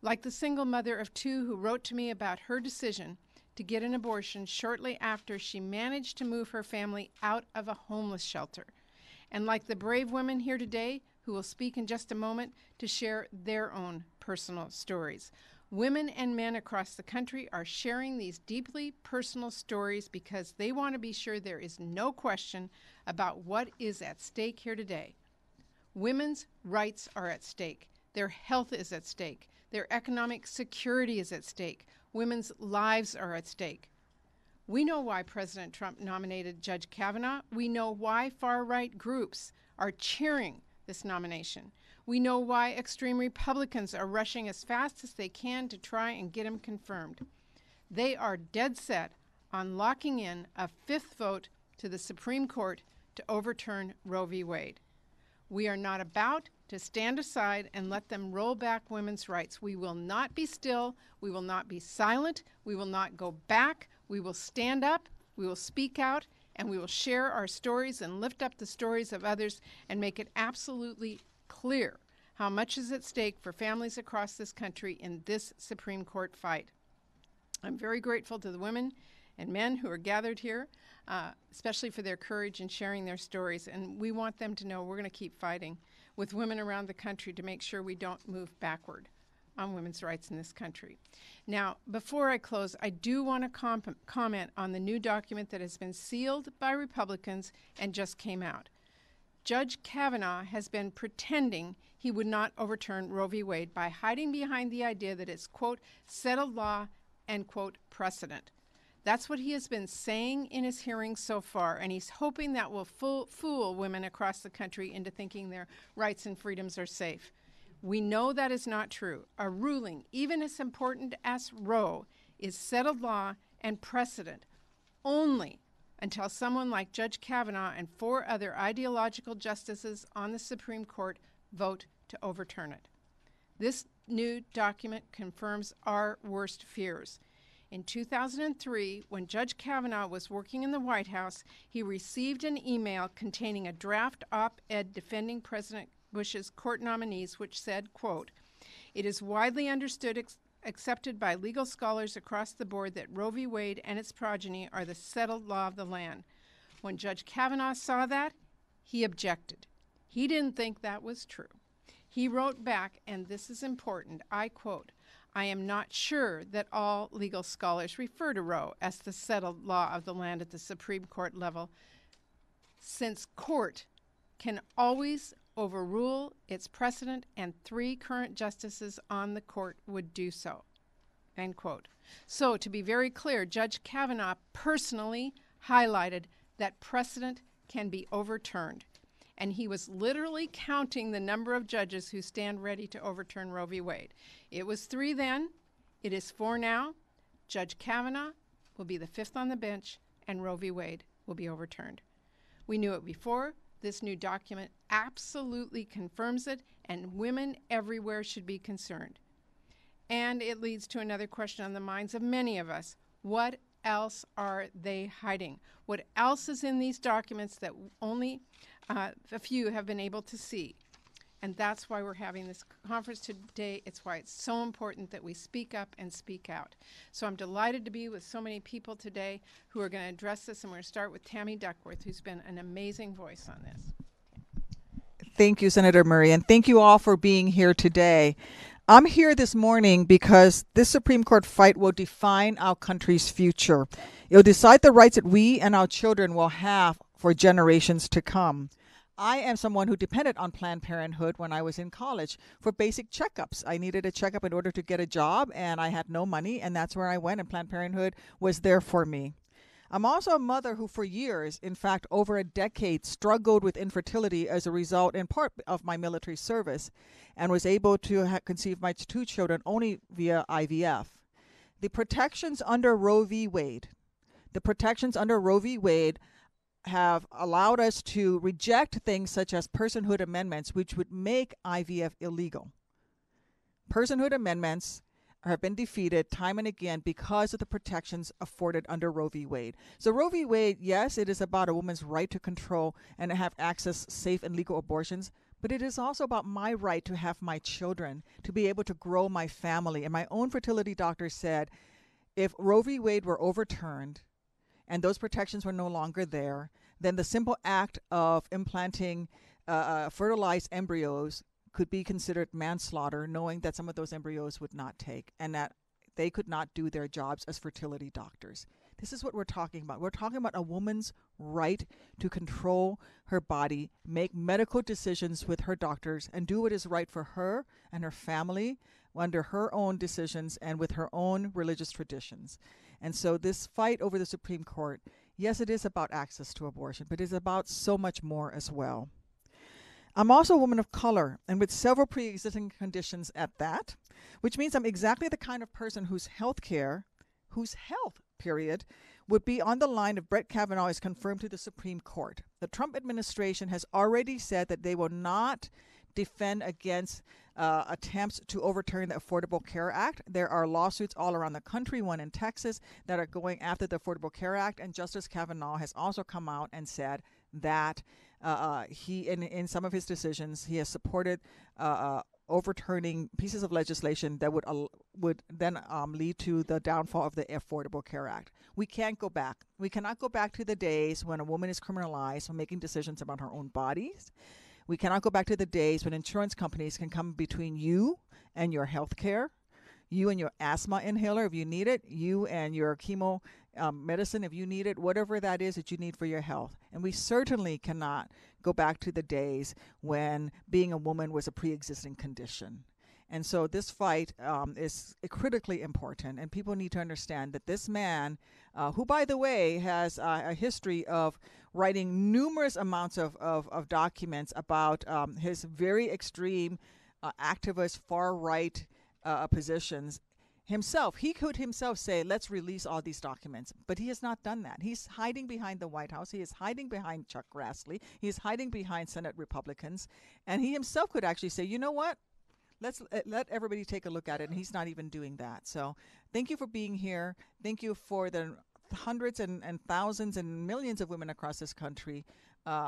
[SPEAKER 11] Like the single mother of two who wrote to me about her decision to get an abortion shortly after she managed to move her family out of a homeless shelter. And like the brave women here today who will speak in just a moment to share their own personal stories. Women and men across the country are sharing these deeply personal stories because they want to be sure there is no question about what is at stake here today. Women's rights are at stake. Their health is at stake. Their economic security is at stake. Women's lives are at stake. We know why President Trump nominated Judge Kavanaugh. We know why far-right groups are cheering this nomination. We know why extreme Republicans are rushing as fast as they can to try and get him confirmed. They are dead set on locking in a fifth vote to the Supreme Court to overturn Roe v. Wade. We are not about to stand aside and let them roll back women's rights. We will not be still. We will not be silent. We will not go back. We will stand up. We will speak out. And we will share our stories and lift up the stories of others and make it absolutely clear how much is at stake for families across this country in this Supreme Court fight. I'm very grateful to the women and men who are gathered here, especially for their courage in sharing their stories. And we want them to know we're going to keep fighting with women around the country to make sure we don't move backward on women's rights in this country. Now, before I close, I do want to comment on the new document that has been sealed by Republicans and just came out. Judge Kavanaugh has been pretending he would not overturn Roe v. Wade by hiding behind the idea that it's, quote, settled law and, quote, precedent. That's what he has been saying in his hearings so far, and he's hoping that will fool women across the country into thinking their rights and freedoms are safe. We know that is not true. A ruling, even as important as Roe, is settled law and precedent only until someone like Judge Kavanaugh and 4 other ideological justices on the Supreme Court vote to overturn it. This new document confirms our worst fears. In 2003, when Judge Kavanaugh was working in the White House, he received an email containing a draft op-ed defending President Bush's court nominees, which said, quote, "It is widely understood, accepted by legal scholars across the board that Roe v. Wade and its progeny are the settled law of the land." When Judge Kavanaugh saw that, he objected. He didn't think that was true. He wrote back, and this is important, I quote, "I am not sure that all legal scholars refer to Roe as the settled law of the land at the Supreme Court level, since court can always overrule its precedent, and 3 current justices on the court would do so." End quote. So, to be very clear, Judge Kavanaugh personally highlighted that precedent can be overturned. And he was literally counting the number of judges who stand ready to overturn Roe v. Wade. It was 3 then. It is 4 now. Judge Kavanaugh will be the 5th on the bench, and Roe v. Wade will be overturned. We knew it before. This new document absolutely confirms it, and women everywhere should be concerned. And it leads to another question on the minds of many of us. What else are they hiding? What else is in these documents that only a few have been able to see? And that's why we're having this conference today. It's why it's so important that we speak up and speak out. So I'm delighted to be with so many people today who are going to address this. And we're going to start with Tammy Duckworth, who's been an amazing voice on this.
[SPEAKER 12] Thank you, Senator Murray, and thank you all for being here today. I'm here this morning because this Supreme Court fight will define our country's future. It will decide the rights that we and our children will have for generations to come. I am someone who depended on Planned Parenthood when I was in college for basic checkups. I needed a checkup in order to get a job, and I had no money, and that's where I went, and Planned Parenthood was there for me. I'm also a mother who for years, in fact over a decade, struggled with infertility as a result in part of my military service, and was able to conceive my 2 children only via IVF. The protections under Roe v. Wade have allowed us to reject things such as personhood amendments, which would make IVF illegal. Personhood amendments have been defeated time and again because of the protections afforded under Roe v. Wade. So Roe v. Wade, yes, it is about a woman's right to control and to have access safe and legal abortions, but it is also about my right to have my children, to be able to grow my family. And my own fertility doctor said, if Roe v. Wade were overturned and those protections were no longer there, then the simple act of implanting fertilized embryos could be considered manslaughter, knowing that some of those embryos would not take and that they could not do their jobs as fertility doctors. This is what we're talking about. We're talking about a woman's right to control her body, make medical decisions with her doctors, and do what is right for her and her family under her own decisions and with her own religious traditions. And so this fight over the Supreme Court, yes, it is about access to abortion, but it is about so much more as well. I'm also a woman of color and with several pre-existing conditions at that, which means I'm exactly the kind of person whose health, would be on the line if Brett Kavanaugh is confirmed to the Supreme Court. The Trump administration has already said that they will not defend against attempts to overturn the Affordable Care Act. There are lawsuits all around the country, one in Texas, that are going after the Affordable Care Act, and Justice Kavanaugh has also come out and said that he, in some of his decisions, he has supported overturning pieces of legislation that would then lead to the downfall of the Affordable Care Act. We can't go back. We cannot go back to the days when a woman is criminalized for making decisions about her own bodies. We cannot go back to the days when insurance companies can come between you and your health care, you and your asthma inhaler if you need it, you and your chemo medicine if you need it, whatever that is that you need for your health. And we certainly cannot go back to the days when being a woman was a pre-existing condition. And so this fight is critically important, and people need to understand that this man, who, by the way, has a history of writing numerous amounts of documents about his very extreme activist far-right positions, he could himself say, let's release all these documents, but he has not done that. He's hiding behind the White House. He is hiding behind Chuck Grassley. He is hiding behind Senate Republicans, and he himself could actually say, you know what? Let's let everybody take a look at it, and he's not even doing that. So thank you for being here. Thank you for the hundreds and thousands and millions of women across this country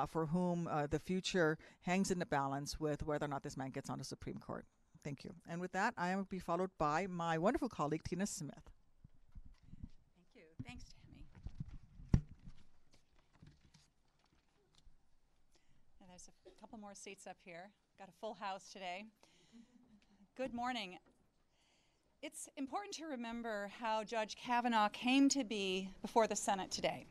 [SPEAKER 12] for whom the future hangs in the balance with whether or not this man gets on the Supreme Court. Thank you. And with that, I will be followed by my wonderful colleague, Tina Smith.
[SPEAKER 13] Thank you. Thanks, Tammy. And there's a couple more seats up here. Got a full house today. Good morning. It's important to remember how Judge Kavanaugh came to be before the Senate today.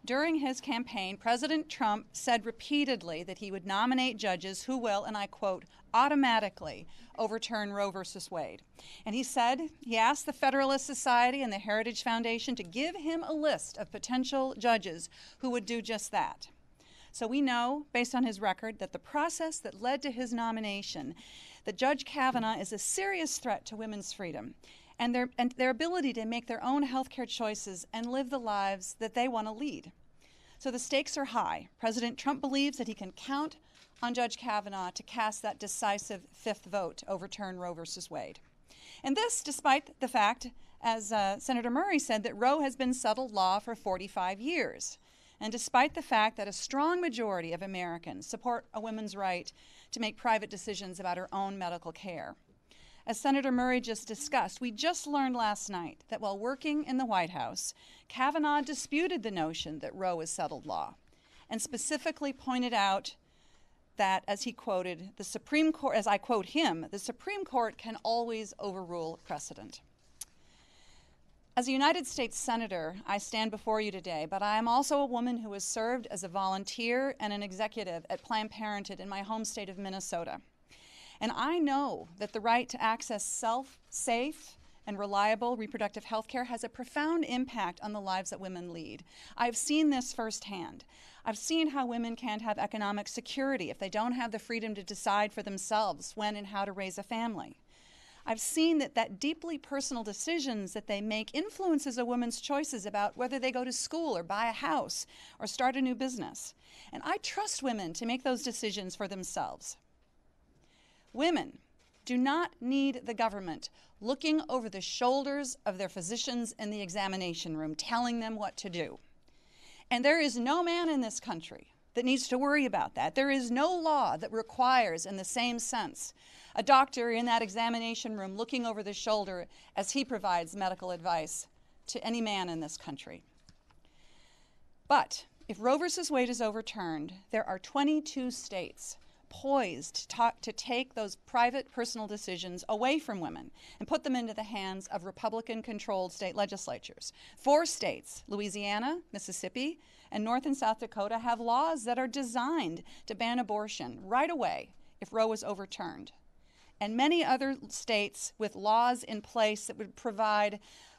[SPEAKER 13] During his campaign, President Trump said repeatedly that he would nominate judges who will, and I quote, automatically overturn Roe versus Wade. And he asked the Federalist Society and the Heritage Foundation to give him a list of potential judges who would do just that. So we know, based on his record, that the process that led to his nomination, that Judge Kavanaugh is a serious threat to women's freedom and their ability to make their own healthcare choices and live the lives that they want to lead. So the stakes are high. President Trump believes that he can count on Judge Kavanaugh to cast that decisive fifth vote to overturn Roe versus Wade. And this, despite the fact, as Senator Murray said, that Roe has been settled law for 45 years. And despite the fact that a strong majority of Americans support a woman's right to make private decisions about her own medical care. As Senator Murray just discussed, we just learned last night that while working in the White House, Kavanaugh disputed the notion that Roe is settled law and specifically pointed out that, as he quoted, the Supreme Court, as I quote him, the Supreme Court can always overrule precedent. As a United States Senator, I stand before you today, but I am also a woman who has served as a volunteer and an executive at Planned Parenthood in my home state of Minnesota. And I know that the right to access safe, and reliable reproductive health care has a profound impact on the lives that women lead. I've seen this firsthand. I've seen how women can't have economic security if they don't have the freedom to decide for themselves when and how to raise a family. I've seen that deeply personal decisions that they make influences a woman's choices about whether they go to school or buy a house or start a new business. And I trust women to make those decisions for themselves. Women do not need the government looking over the shoulders of their physicians in the examination room, telling them what to do. And there is no man in this country that needs to worry about that. There is no law that requires, in the same sense, a doctor in that examination room looking over the shoulder as he provides medical advice to any man in this country. But if Roe v. Wade is overturned, there are 22 states poised to take those private personal decisions away from women and put them into the hands of Republican-controlled state legislatures. 4 states, Louisiana, Mississippi, and North and South Dakota, have laws that are designed to ban abortion right away if Roe is overturned. And many other states with laws in place that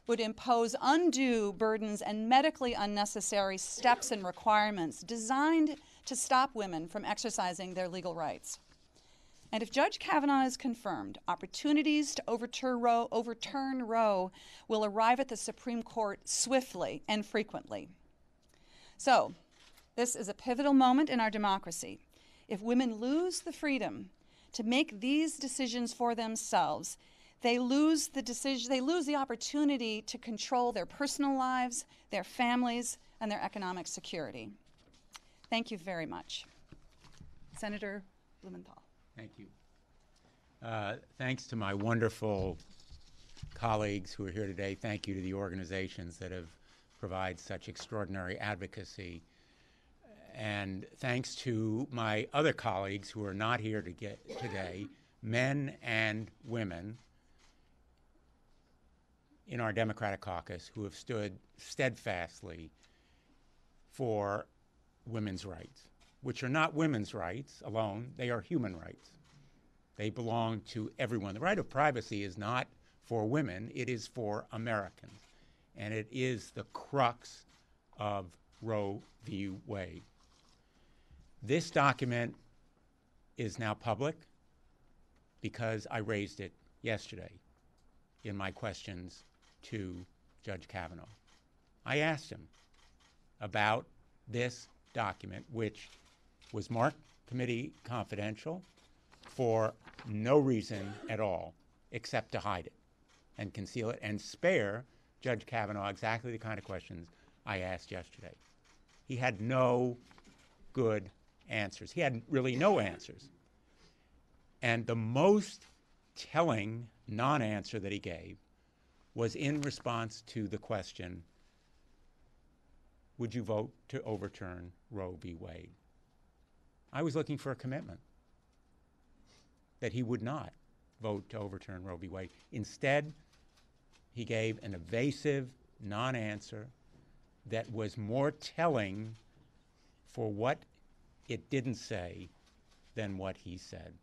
[SPEAKER 13] would impose undue burdens and medically unnecessary steps and requirements designed to stop women from exercising their legal rights. And if Judge Kavanaugh is confirmed, opportunities to overturn Roe will arrive at the Supreme Court swiftly and frequently. So, this is a pivotal moment in our democracy. If women lose the freedom to make these decisions for themselves, they lose the opportunity to control their personal lives, their families, and their economic security. Thank you very much. Senator Blumenthal.
[SPEAKER 14] Thank you. Thanks to my wonderful colleagues who are here today. Thank you to the organizations that have provided such extraordinary advocacy. And thanks to my other colleagues who are not here today, men and women in our Democratic caucus who have stood steadfastly for women's rights, which are not women's rights alone, they are human rights. They belong to everyone. The right of privacy is not for women, it is for Americans. And it is the crux of Roe v. Wade. This document is now public because I raised it yesterday in my questions to Judge Kavanaugh. I asked him about this document, which was marked committee confidential for no reason at all except to hide it and conceal it and spare Judge Kavanaugh exactly the kind of questions I asked yesterday. He had no good answers. He had really no answers. And the most telling non-answer that he gave was in response to the question, would you vote to overturn Roe v. Wade? I was looking for a commitment that he would not vote to overturn Roe v. Wade. Instead, he gave an evasive non-answer that was more telling for what it didn't say than what he said.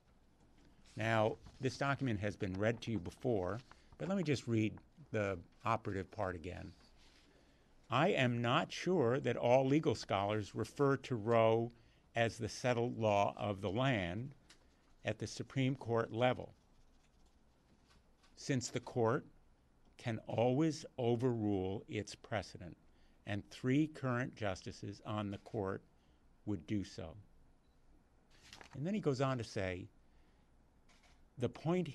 [SPEAKER 14] Now, this document has been read to you before, but let me just read the operative part again. I am not sure that all legal scholars refer to Roe as the settled law of the land at the Supreme Court level, since the court can always overrule its precedent, and 3 current justices on the court would do so. And then he goes on to say, the point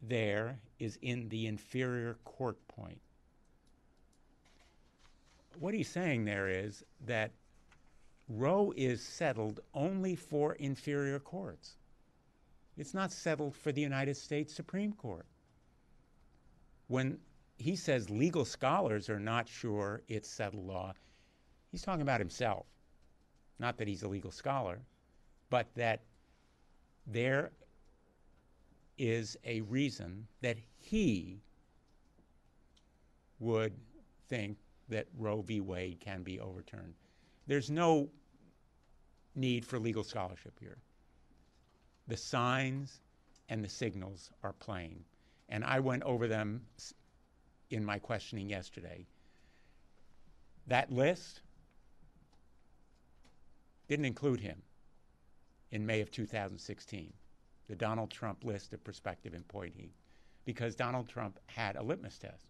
[SPEAKER 14] there is in the inferior court point. What he's saying there is that Roe is settled only for inferior courts. It's not settled for the United States Supreme Court. When he says legal scholars are not sure it's settled law, he's talking about himself. Not that he's a legal scholar, but that there is a reason that he would think that Roe v. Wade can be overturned. There's no need for legal scholarship here. The signs and the signals are plain. And I went over them in my questioning yesterday. That list didn't include him in May of 2016, the Donald Trump list of prospective appointees, because Donald Trump had a litmus test.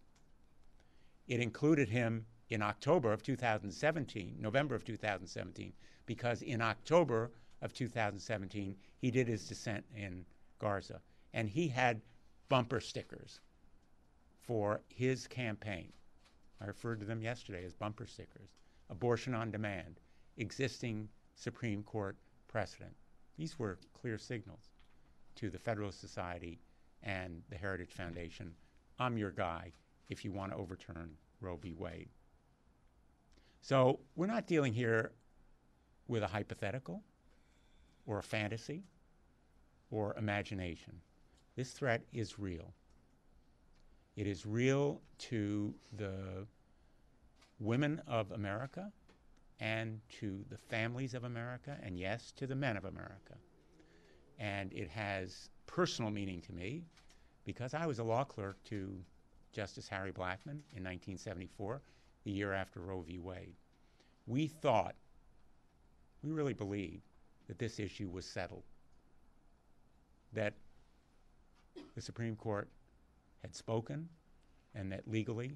[SPEAKER 14] It included him in October of 2017, November of 2017, because in October of 2017, he did his dissent in Garza, and he had bumper stickers for his campaign. I referred to them yesterday as bumper stickers. Abortion on demand, existing Supreme Court precedent. These were clear signals to the Federalist Society and the Heritage Foundation. I'm your guy if you want to overturn Roe v. Wade. So we're not dealing here with a hypothetical or a fantasy or imagination. This threat is real. It is real to the women of America and to the families of America, and yes, to the men of America. And it has personal meaning to me because I was a law clerk to Justice Harry Blackmun in 1974, the year after Roe v. Wade. We thought, we really believed that this issue was settled, that the Supreme Court had spoken and that legally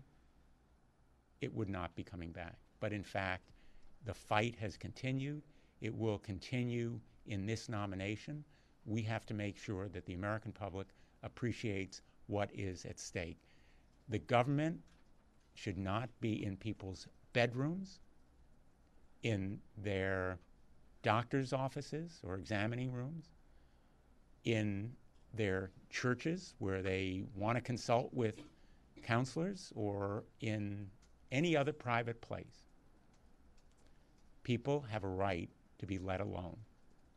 [SPEAKER 14] it would not be coming back. But in fact, the fight has continued. It will continue in this nomination. We have to make sure that the American public appreciates what is at stake. The government should not be in people's bedrooms, in their doctor's offices or examining rooms, in their churches where they want to consult with counselors, or in any other private place. People have a right to be let alone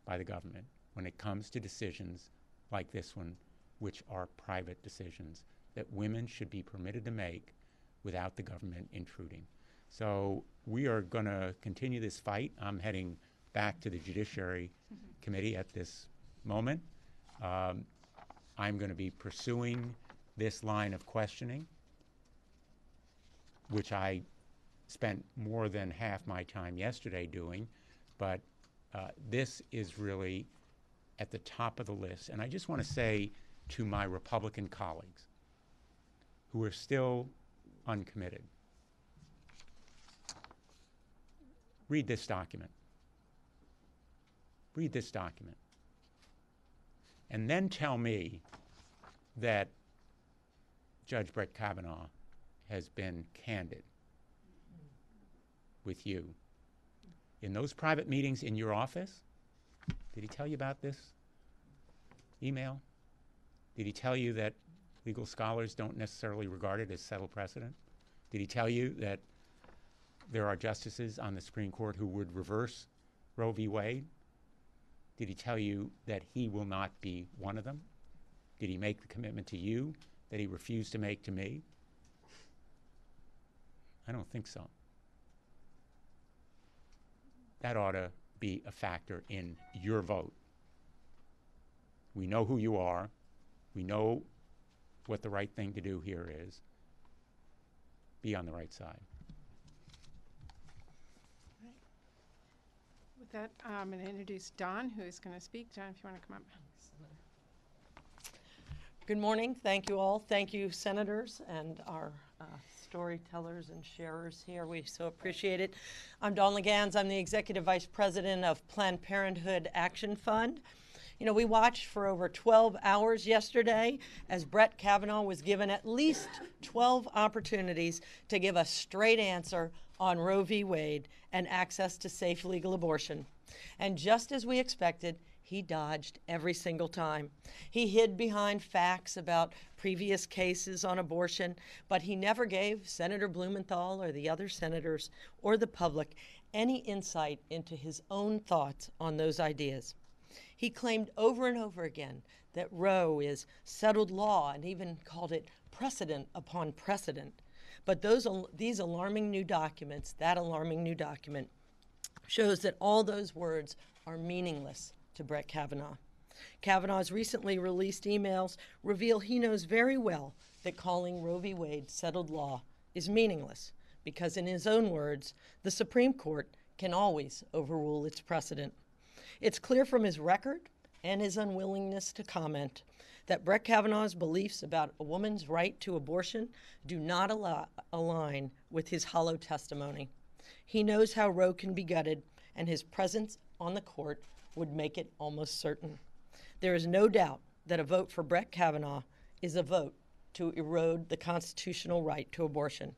[SPEAKER 14] by the government when it comes to decisions like this one, which are private decisions that women should be permitted to make without the government intruding. So we are going to continue this fight. I'm heading back to the Judiciary Committee at this moment. I'm going to be pursuing this line of questioning, which I spent more than half my time yesterday doing, but this is really at the top of the list. And I just want to say to my Republican colleagues who are still uncommitted, read this document. Read this document. And then tell me that Judge Brett Kavanaugh has been candid with you. In those private meetings in your office, did he tell you about this email? Did he tell you that legal scholars don't necessarily regard it as settled precedent? Did he tell you that there are justices on the Supreme Court who would reverse Roe v. Wade? Did he tell you that he will not be one of them? Did he make the commitment to you that he refused to make to me? I don't think so. That ought to be a factor in your vote. We know who you are. We know what the right thing to do here is. Be on the right side.
[SPEAKER 11] With that, I'm going to introduce Don, who is going to speak. Don, if you want to come up.
[SPEAKER 9] Good morning. Thank you all. Thank you, senators, and our storytellers and sharers here. We so appreciate it. I'm Dawn Legans. I'm the Executive Vice President of Planned Parenthood Action Fund.
[SPEAKER 15] You know, we watched for over 12 hours yesterday as Brett Kavanaugh was given at least 12 opportunities to give a straight answer on Roe v. Wade and access to safe legal abortion. And just as we expected, he dodged every single time. He hid behind facts about previous cases on abortion, but he never gave Senator Blumenthal or the other senators or the public any insight into his own thoughts on those ideas. He claimed over and over again that Roe is settled law and even called it precedent upon precedent. But these alarming new documents, that alarming new document, shows that all those words are meaningless to Brett Kavanaugh. Kavanaugh's recently released emails reveal he knows very well that calling Roe v. Wade settled law is meaningless because, in his own words, the Supreme Court can always overrule its precedent. It's clear from his record and his unwillingness to comment that Brett Kavanaugh's beliefs about a woman's right to abortion do not align with his hollow testimony. He knows how Roe can be gutted, and his presence on the court would make it almost certain. There is no doubt that a vote for Brett Kavanaugh is a vote to erode the constitutional right to abortion.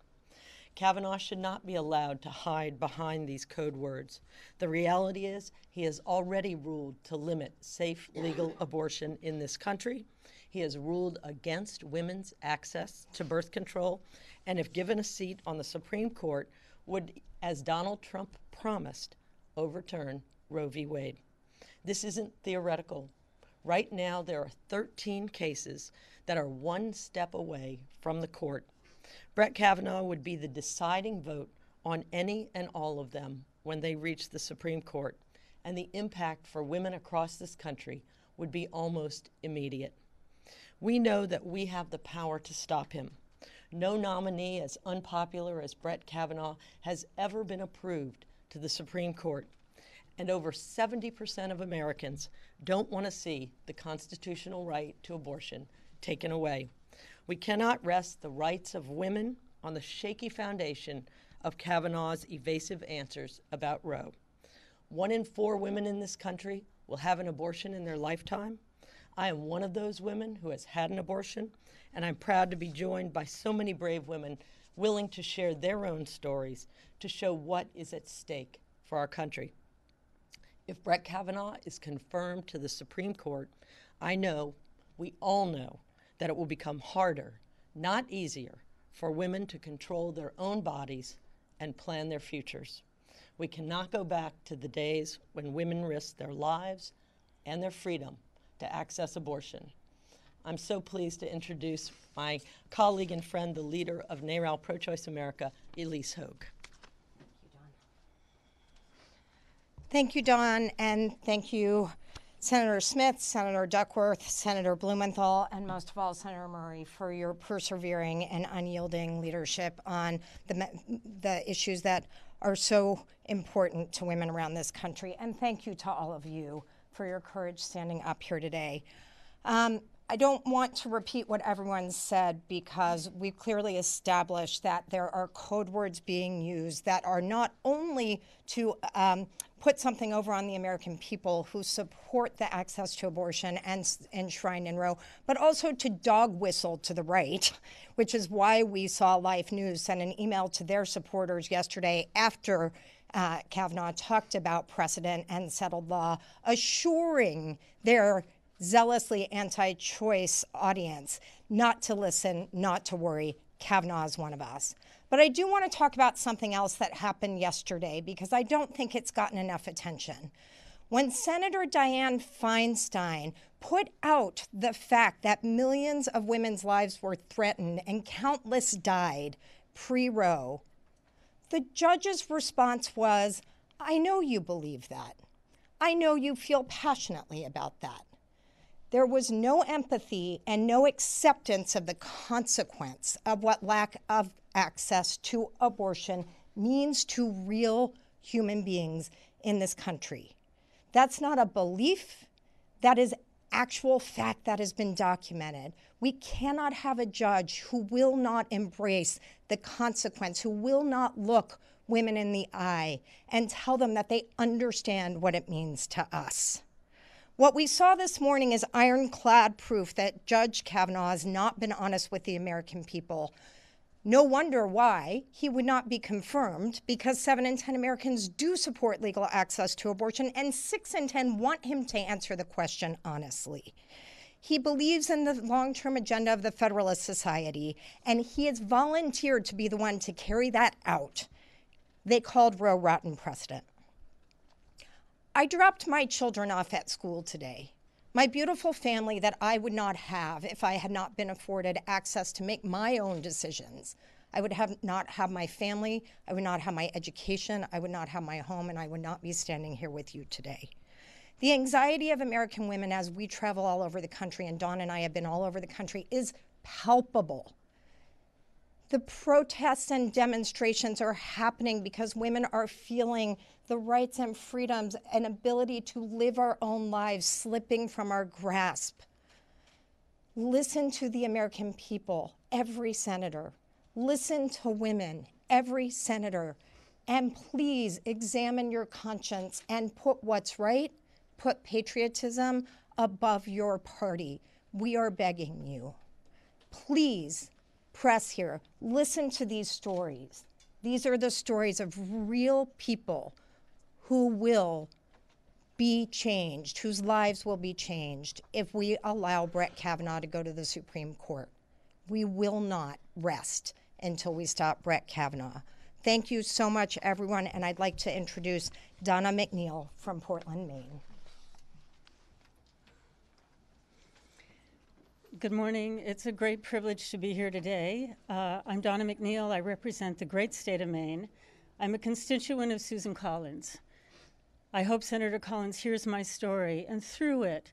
[SPEAKER 15] Kavanaugh should not be allowed to hide behind these code words. The reality is he has already ruled to limit safe legal abortion in this country. He has ruled against women's access to birth control, and if given a seat on the Supreme Court, would, as Donald Trump promised, overturn Roe v. Wade. This isn't theoretical. Right now, there are 13 cases that are one step away from the court. Brett Kavanaugh would be the deciding vote on any and all of them when they reach the Supreme Court, and the impact for women across this country would be almost immediate. We know that we have the power to stop him. No nominee as unpopular as Brett Kavanaugh has ever been approved to the Supreme Court, and over 70% of Americans don't want to see the constitutional right to abortion taken away. We cannot rest the rights of women on the shaky foundation of Kavanaugh's evasive answers about Roe. 1 in 4 women in this country will have an abortion in their lifetime. I am one of those women who has had an abortion, and I'm proud to be joined by so many brave women willing to share their own stories to show what is at stake for our country. If Brett Kavanaugh is confirmed to the Supreme Court, I know, we all know, that it will become harder, not easier, for women to control their own bodies and plan their futures. We cannot go back to the days when women risked their lives and their freedom to access abortion. I'm so pleased to introduce my colleague and friend, the leader of NARAL Pro-Choice America, Elise Hogue.
[SPEAKER 16] Thank you, Dawn, and thank you, Senator Smith, Senator Duckworth, Senator Blumenthal, and most of all, Senator Murray, for your persevering and unyielding leadership on the issues that are so important to women around this country. And thank you to all of you for your courage standing up here today. I don't want to repeat what everyone said because we've clearly established that there are code words being used that are not only to put something over on the American people who support the access to abortion and enshrined in Roe, but also to dog whistle to the right, which is why we saw Life News send an email to their supporters yesterday after Kavanaugh talked about precedent and settled law, assuring their zealously anti-choice audience not to listen, not to worry. Kavanaugh is one of us. But I do want to talk about something else that happened yesterday because I don't think it's gotten enough attention. When Senator Dianne Feinstein put out the fact that millions of women's lives were threatened and countless died pre-Roe, the judge's response was, I know you believe that. I know you feel passionately about that. There was no empathy and no acceptance of the consequence of what lack of access to abortion means to real human beings in this country. That's not a belief. That is actual fact that has been documented. We cannot have a judge who will not embrace the consequence, who will not look women in the eye and tell them that they understand what it means to us. What we saw this morning is ironclad proof that Judge Kavanaugh has not been honest with the American people. No wonder why he would not be confirmed, because 7 in 10 Americans do support legal access to abortion, and 6 in 10 want him to answer the question honestly. He believes in the long-term agenda of the Federalist Society, and he has volunteered to be the one to carry that out. They called Roe rotten precedent. I dropped my children off at school today. My beautiful family that I would not have if I had not been afforded access to make my own decisions. I would not have my family, I would not have my education, I would not have my home, and I would not be standing here with you today. The anxiety of American women as we travel all over the country, and Dawn and I have been all over the country, is palpable. The protests and demonstrations are happening because women are feeling the rights and freedoms and ability to live our own lives slipping from our grasp. Listen to the American people, every senator. Listen to women, every senator. And please examine your conscience and put what's right, put patriotism above your party. We are begging you. Please, press here, listen to these stories. These are the stories of real people who will be changed, whose lives will be changed if we allow Brett Kavanaugh to go to the Supreme Court. We will not rest until we stop Brett Kavanaugh. Thank you so much, everyone, and I'd like to introduce Donna McNeil from Portland, Maine.
[SPEAKER 17] Good morning. It's a great privilege to be here today. I'm Donna McNeil. I represent the great state of Maine. I'm a constituent of Susan Collins. I hope Senator Collins hears my story, and through it,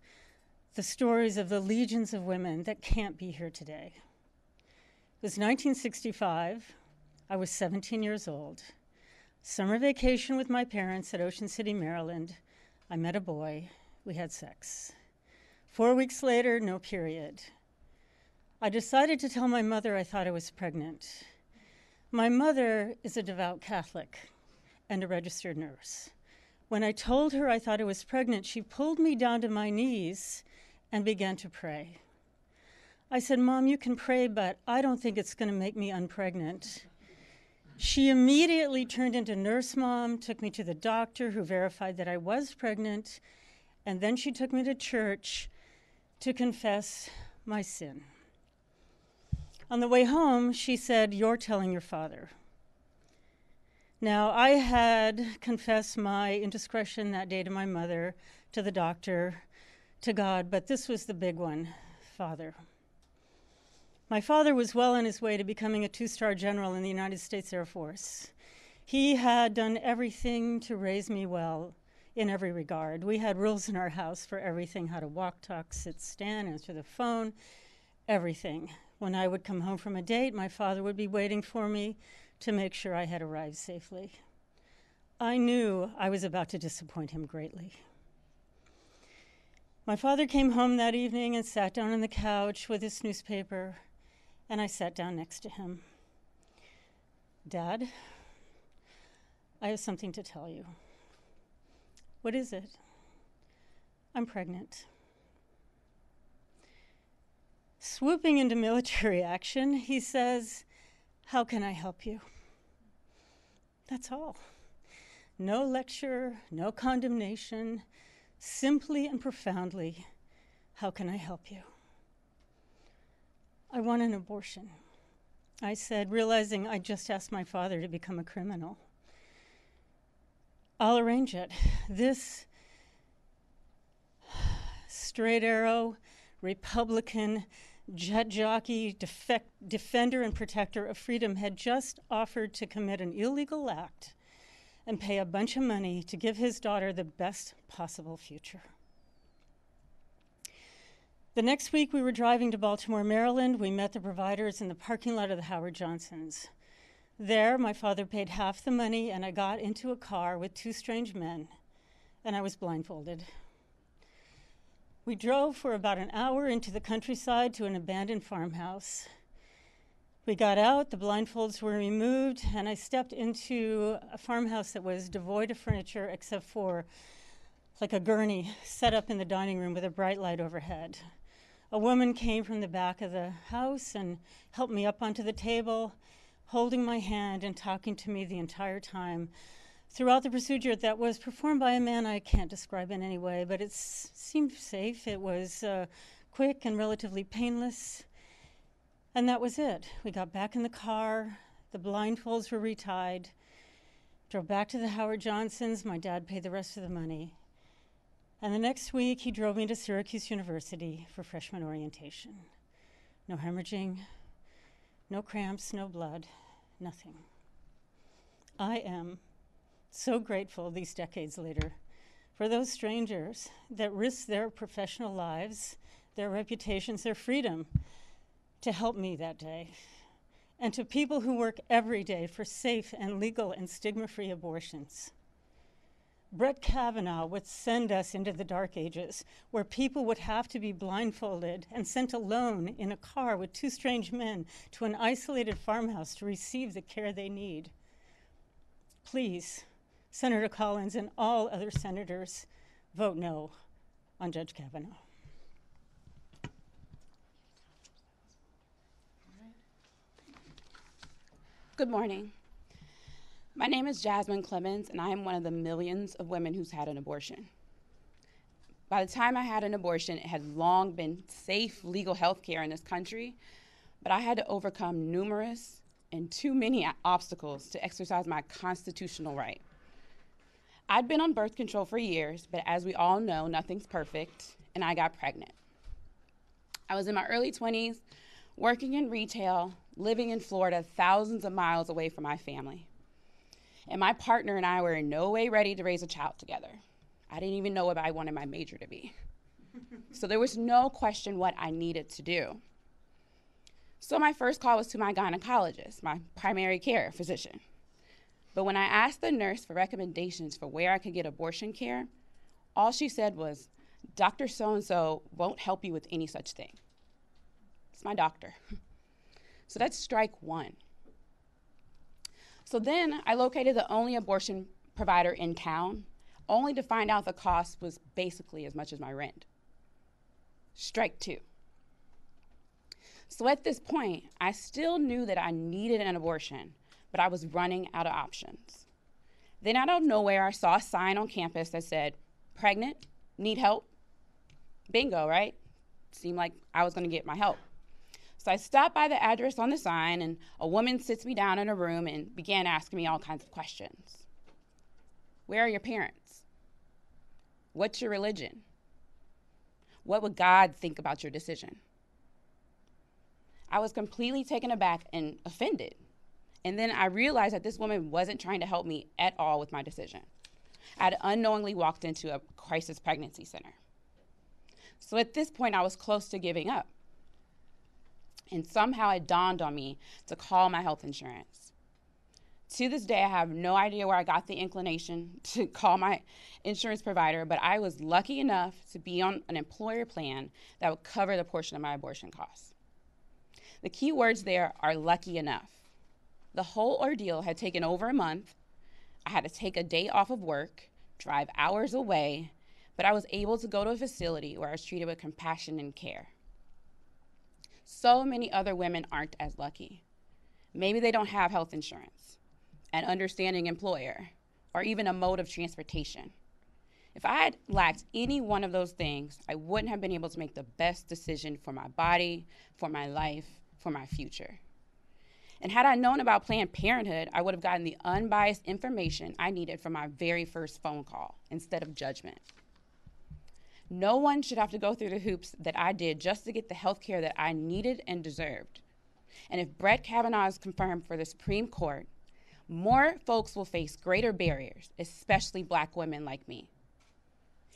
[SPEAKER 17] the stories of the legions of women that can't be here today. It was 1965. I was 17 years old. Summer vacation with my parents at Ocean City, Maryland. I met a boy. We had sex. 4 weeks later, no period. I decided to tell my mother I thought I was pregnant. My mother is a devout Catholic and a registered nurse. When I told her I thought I was pregnant, she pulled me down to my knees and began to pray. I said, "Mom, you can pray, but I don't think it's going to make me unpregnant." She immediately turned into nurse mom, took me to the doctor who verified that I was pregnant, and then she took me to church to confess my sin. On the way home, she said, "You're telling your father." Now, I had confessed my indiscretion that day to my mother, to the doctor, to God, but this was the big one, Father. My father was well on his way to becoming a 2-star general in the United States Air Force. He had done everything to raise me well in every regard. We had rules in our house for everything, how to walk, talk, sit, stand, answer the phone, everything. When I would come home from a date, my father would be waiting for me to make sure I had arrived safely. I knew I was about to disappoint him greatly. My father came home that evening and sat down on the couch with his newspaper, and I sat down next to him. "Dad, I have something to tell you." "What is it?" "I'm pregnant." Swooping into military action, he says, "How can I help you?" That's all. No lecture, no condemnation, simply and profoundly, "How can I help you?" "I want an abortion," I said, realizing I just asked my father to become a criminal. "I'll arrange it." This straight arrow, Republican, jet jockey, defender and protector of freedom had just offered to commit an illegal act and pay a bunch of money to give his daughter the best possible future. The next week, we were driving to Baltimore, Maryland. We met the providers in the parking lot of the Howard Johnsons. There, my father paid half the money, and I got into a car with 2 strange men, and I was blindfolded. We drove for about an hour into the countryside to an abandoned farmhouse. We got out, the blindfolds were removed, and I stepped into a farmhouse that was devoid of furniture except for like a gurney set up in the dining room with a bright light overhead. A woman came from the back of the house and helped me up onto the table, holding my hand and talking to me the entire time throughout the procedure that was performed by a man I can't describe in any way, but it seemed safe. It was quick and relatively painless. And that was it. We got back in the car, the blindfolds were retied, drove back to the Howard Johnsons. My dad paid the rest of the money. And the next week, he drove me to Syracuse University for freshman orientation. No hemorrhaging, no cramps, no blood, nothing. I am so grateful these decades later for those strangers that risked their professional lives, their reputations, their freedom to help me that day. And to people who work every day for safe and legal and stigma-free abortions. Brett Kavanaugh would send us into the dark ages where people would have to be blindfolded and sent alone in a car with two strange men to an isolated farmhouse to receive the care they need. Please, Senator Collins and all other senators, vote no on Judge Kavanaugh.
[SPEAKER 18] Good morning. My name is Jasmine Clemens, and I am one of the millions of women who's had an abortion. By the time I had an abortion, it had long been safe, legal health care in this country, but I had to overcome numerous and too many obstacles to exercise my constitutional right. I'd been on birth control for years, but as we all know, nothing's perfect, and I got pregnant. I was in my early 20s, working in retail, living in Florida, thousands of miles away from my family. And my partner and I were in no way ready to raise a child together. I didn't even know what I wanted my major to be. So there was no question what I needed to do. So my first call was to my gynecologist, my primary care physician. But when I asked the nurse for recommendations for where I could get abortion care, all she said was, "Dr. So-and-so won't help you with any such thing." It's my doctor. So that's strike one. So then I located the only abortion provider in town, only to find out the cost was basically as much as my rent. Strike two. So at this point, I still knew that I needed an abortion, but I was running out of options. Then out of nowhere, I saw a sign on campus that said, "Pregnant, need help?" Bingo, right? Seemed like I was gonna get my help. So I stopped by the address on the sign, and a woman sits me down in a room and began asking me all kinds of questions. Where are your parents? What's your religion? What would God think about your decision? I was completely taken aback and offended. And then I realized that this woman wasn't trying to help me at all with my decision. I had unknowingly walked into a crisis pregnancy center. So at this point, I was close to giving up. And somehow it dawned on me to call my health insurance. To this day, I have no idea where I got the inclination to call my insurance provider, but I was lucky enough to be on an employer plan that would cover the portion of my abortion costs. The key words there are lucky enough. The whole ordeal had taken over a month. I had to take a day off of work, drive hours away, but I was able to go to a facility where I was treated with compassion and care. So many other women aren't as lucky. Maybe they don't have health insurance, an understanding employer, or even a mode of transportation. If I had lacked any one of those things, I wouldn't have been able to make the best decision for my body, for my life, for my future. And had I known about Planned Parenthood, I would have gotten the unbiased information I needed from my very first phone call instead of judgment. No one should have to go through the hoops that I did just to get the health care that I needed and deserved. And if Brett Kavanaugh is confirmed for the Supreme Court, more folks will face greater barriers, especially Black women like me.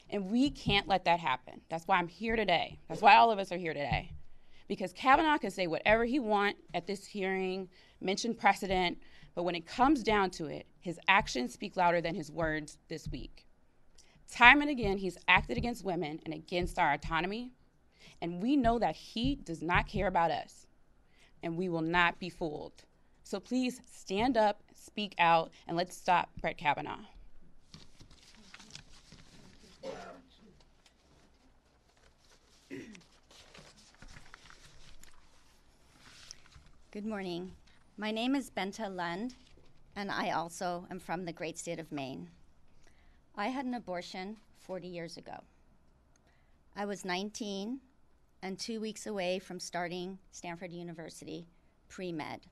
[SPEAKER 18] And we can't let that happen. That's why I'm here today. That's why all of us are here today. Because Kavanaugh can say whatever he wants at this hearing, mention precedent, but when it comes down to it, his actions speak louder than his words this week. Time and again, he's acted against women and against our autonomy, and we know that he does not care about us, and we will not be fooled. So please stand up, speak out, and let's stop Brett Kavanaugh.
[SPEAKER 19] Good morning. My name is Benta Lund, and I also am from the great state of Maine. I had an abortion 40 years ago. I was 19 and 2 weeks away from starting Stanford University pre-med.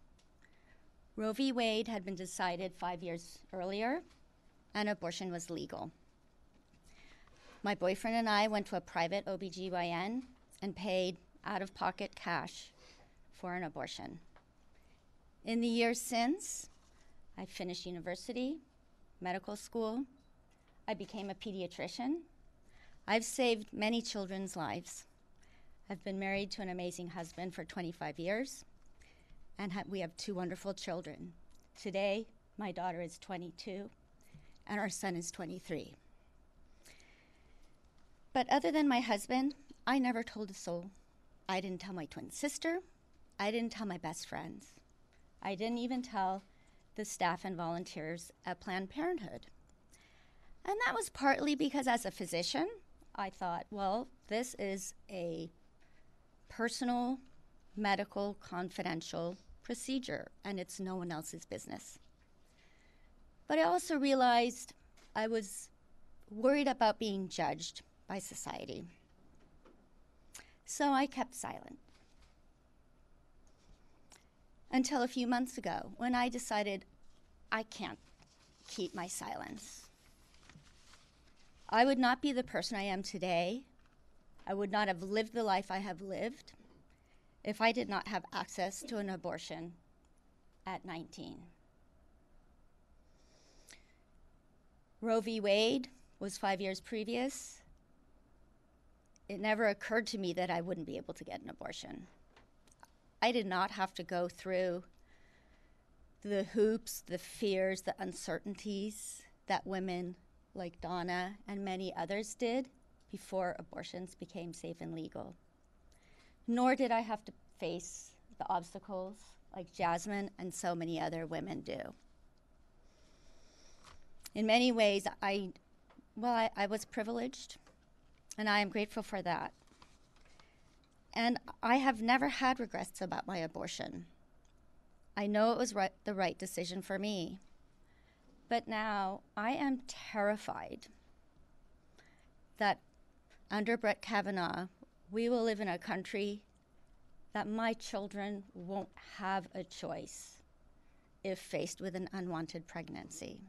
[SPEAKER 19] Roe v. Wade had been decided 5 years earlier, and abortion was legal. My boyfriend and I went to a private OBGYN and paid out-of-pocket cash for an abortion. In the years since, I finished university, medical school. I became a pediatrician. I've saved many children's lives. I've been married to an amazing husband for 25 years, and we have 2 wonderful children. Today, my daughter is 22, and our son is 23. But other than my husband, I never told a soul. I didn't tell my twin sister. I didn't tell my best friends. I didn't even tell the staff and volunteers at Planned Parenthood. And that was partly because as a physician, I thought, well, this is a personal, medical, confidential procedure, and it's no one else's business. But I also realized I was worried about being judged by society. So I kept silent. Until a few months ago, when I decided I can't keep my silence. I would not be the person I am today. I would not have lived the life I have lived if I did not have access to an abortion at 19. Roe v. Wade was 5 years previous. It never occurred to me that I wouldn't be able to get an abortion. I did not have to go through the hoops, the fears, the uncertainties that women like Donna and many others did before abortions became safe and legal. Nor did I have to face the obstacles like Jasmine and so many other women do. In many ways, I was privileged, and I am grateful for that. And I have never had regrets about my abortion. I know it was the right decision for me. But now I am terrified that under Brett Kavanaugh, we will live in a country that my children won't have a choice if faced with an unwanted pregnancy.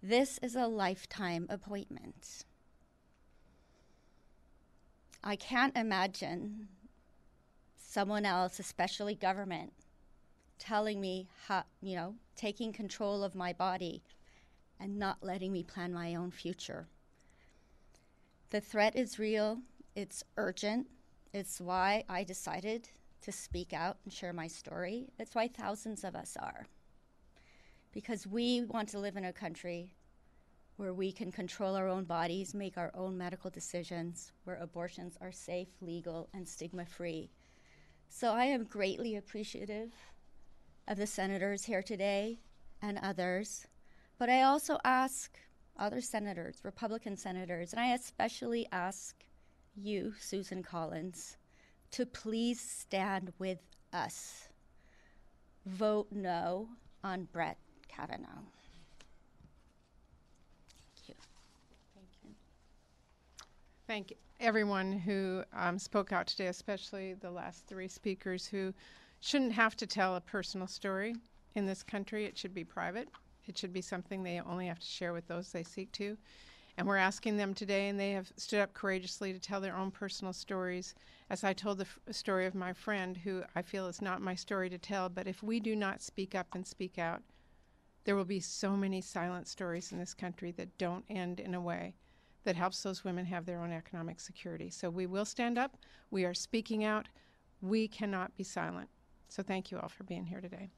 [SPEAKER 19] This is a lifetime appointment. I can't imagine someone else, especially government, telling me how, taking control of my body and not letting me plan my own future. The threat is real, it's urgent. It's why I decided to speak out and share my story. It's why thousands of us are. Because we want to live in a country where we can control our own bodies, make our own medical decisions, where abortions are safe, legal, and stigma-free. So I am greatly appreciative of the senators here today and others, but I also ask other senators, Republican senators, and I especially ask you, Susan Collins, to please stand with us. Vote no on Brett Kavanaugh.
[SPEAKER 11] Thank everyone who spoke out today, especially the last 3 speakers who shouldn't have to tell a personal story in this country. It should be private. It should be something they only have to share with those they seek to. And we're asking them today, and they have stood up courageously to tell their own personal stories. As I told the story of my friend, who I feel is not my story to tell, but if we do not speak up and speak out, there will be so many silent stories in this country that don't end in a way that helps those women have their own economic security. So we will stand up. We are speaking out. We cannot be silent. So thank you all for being here today.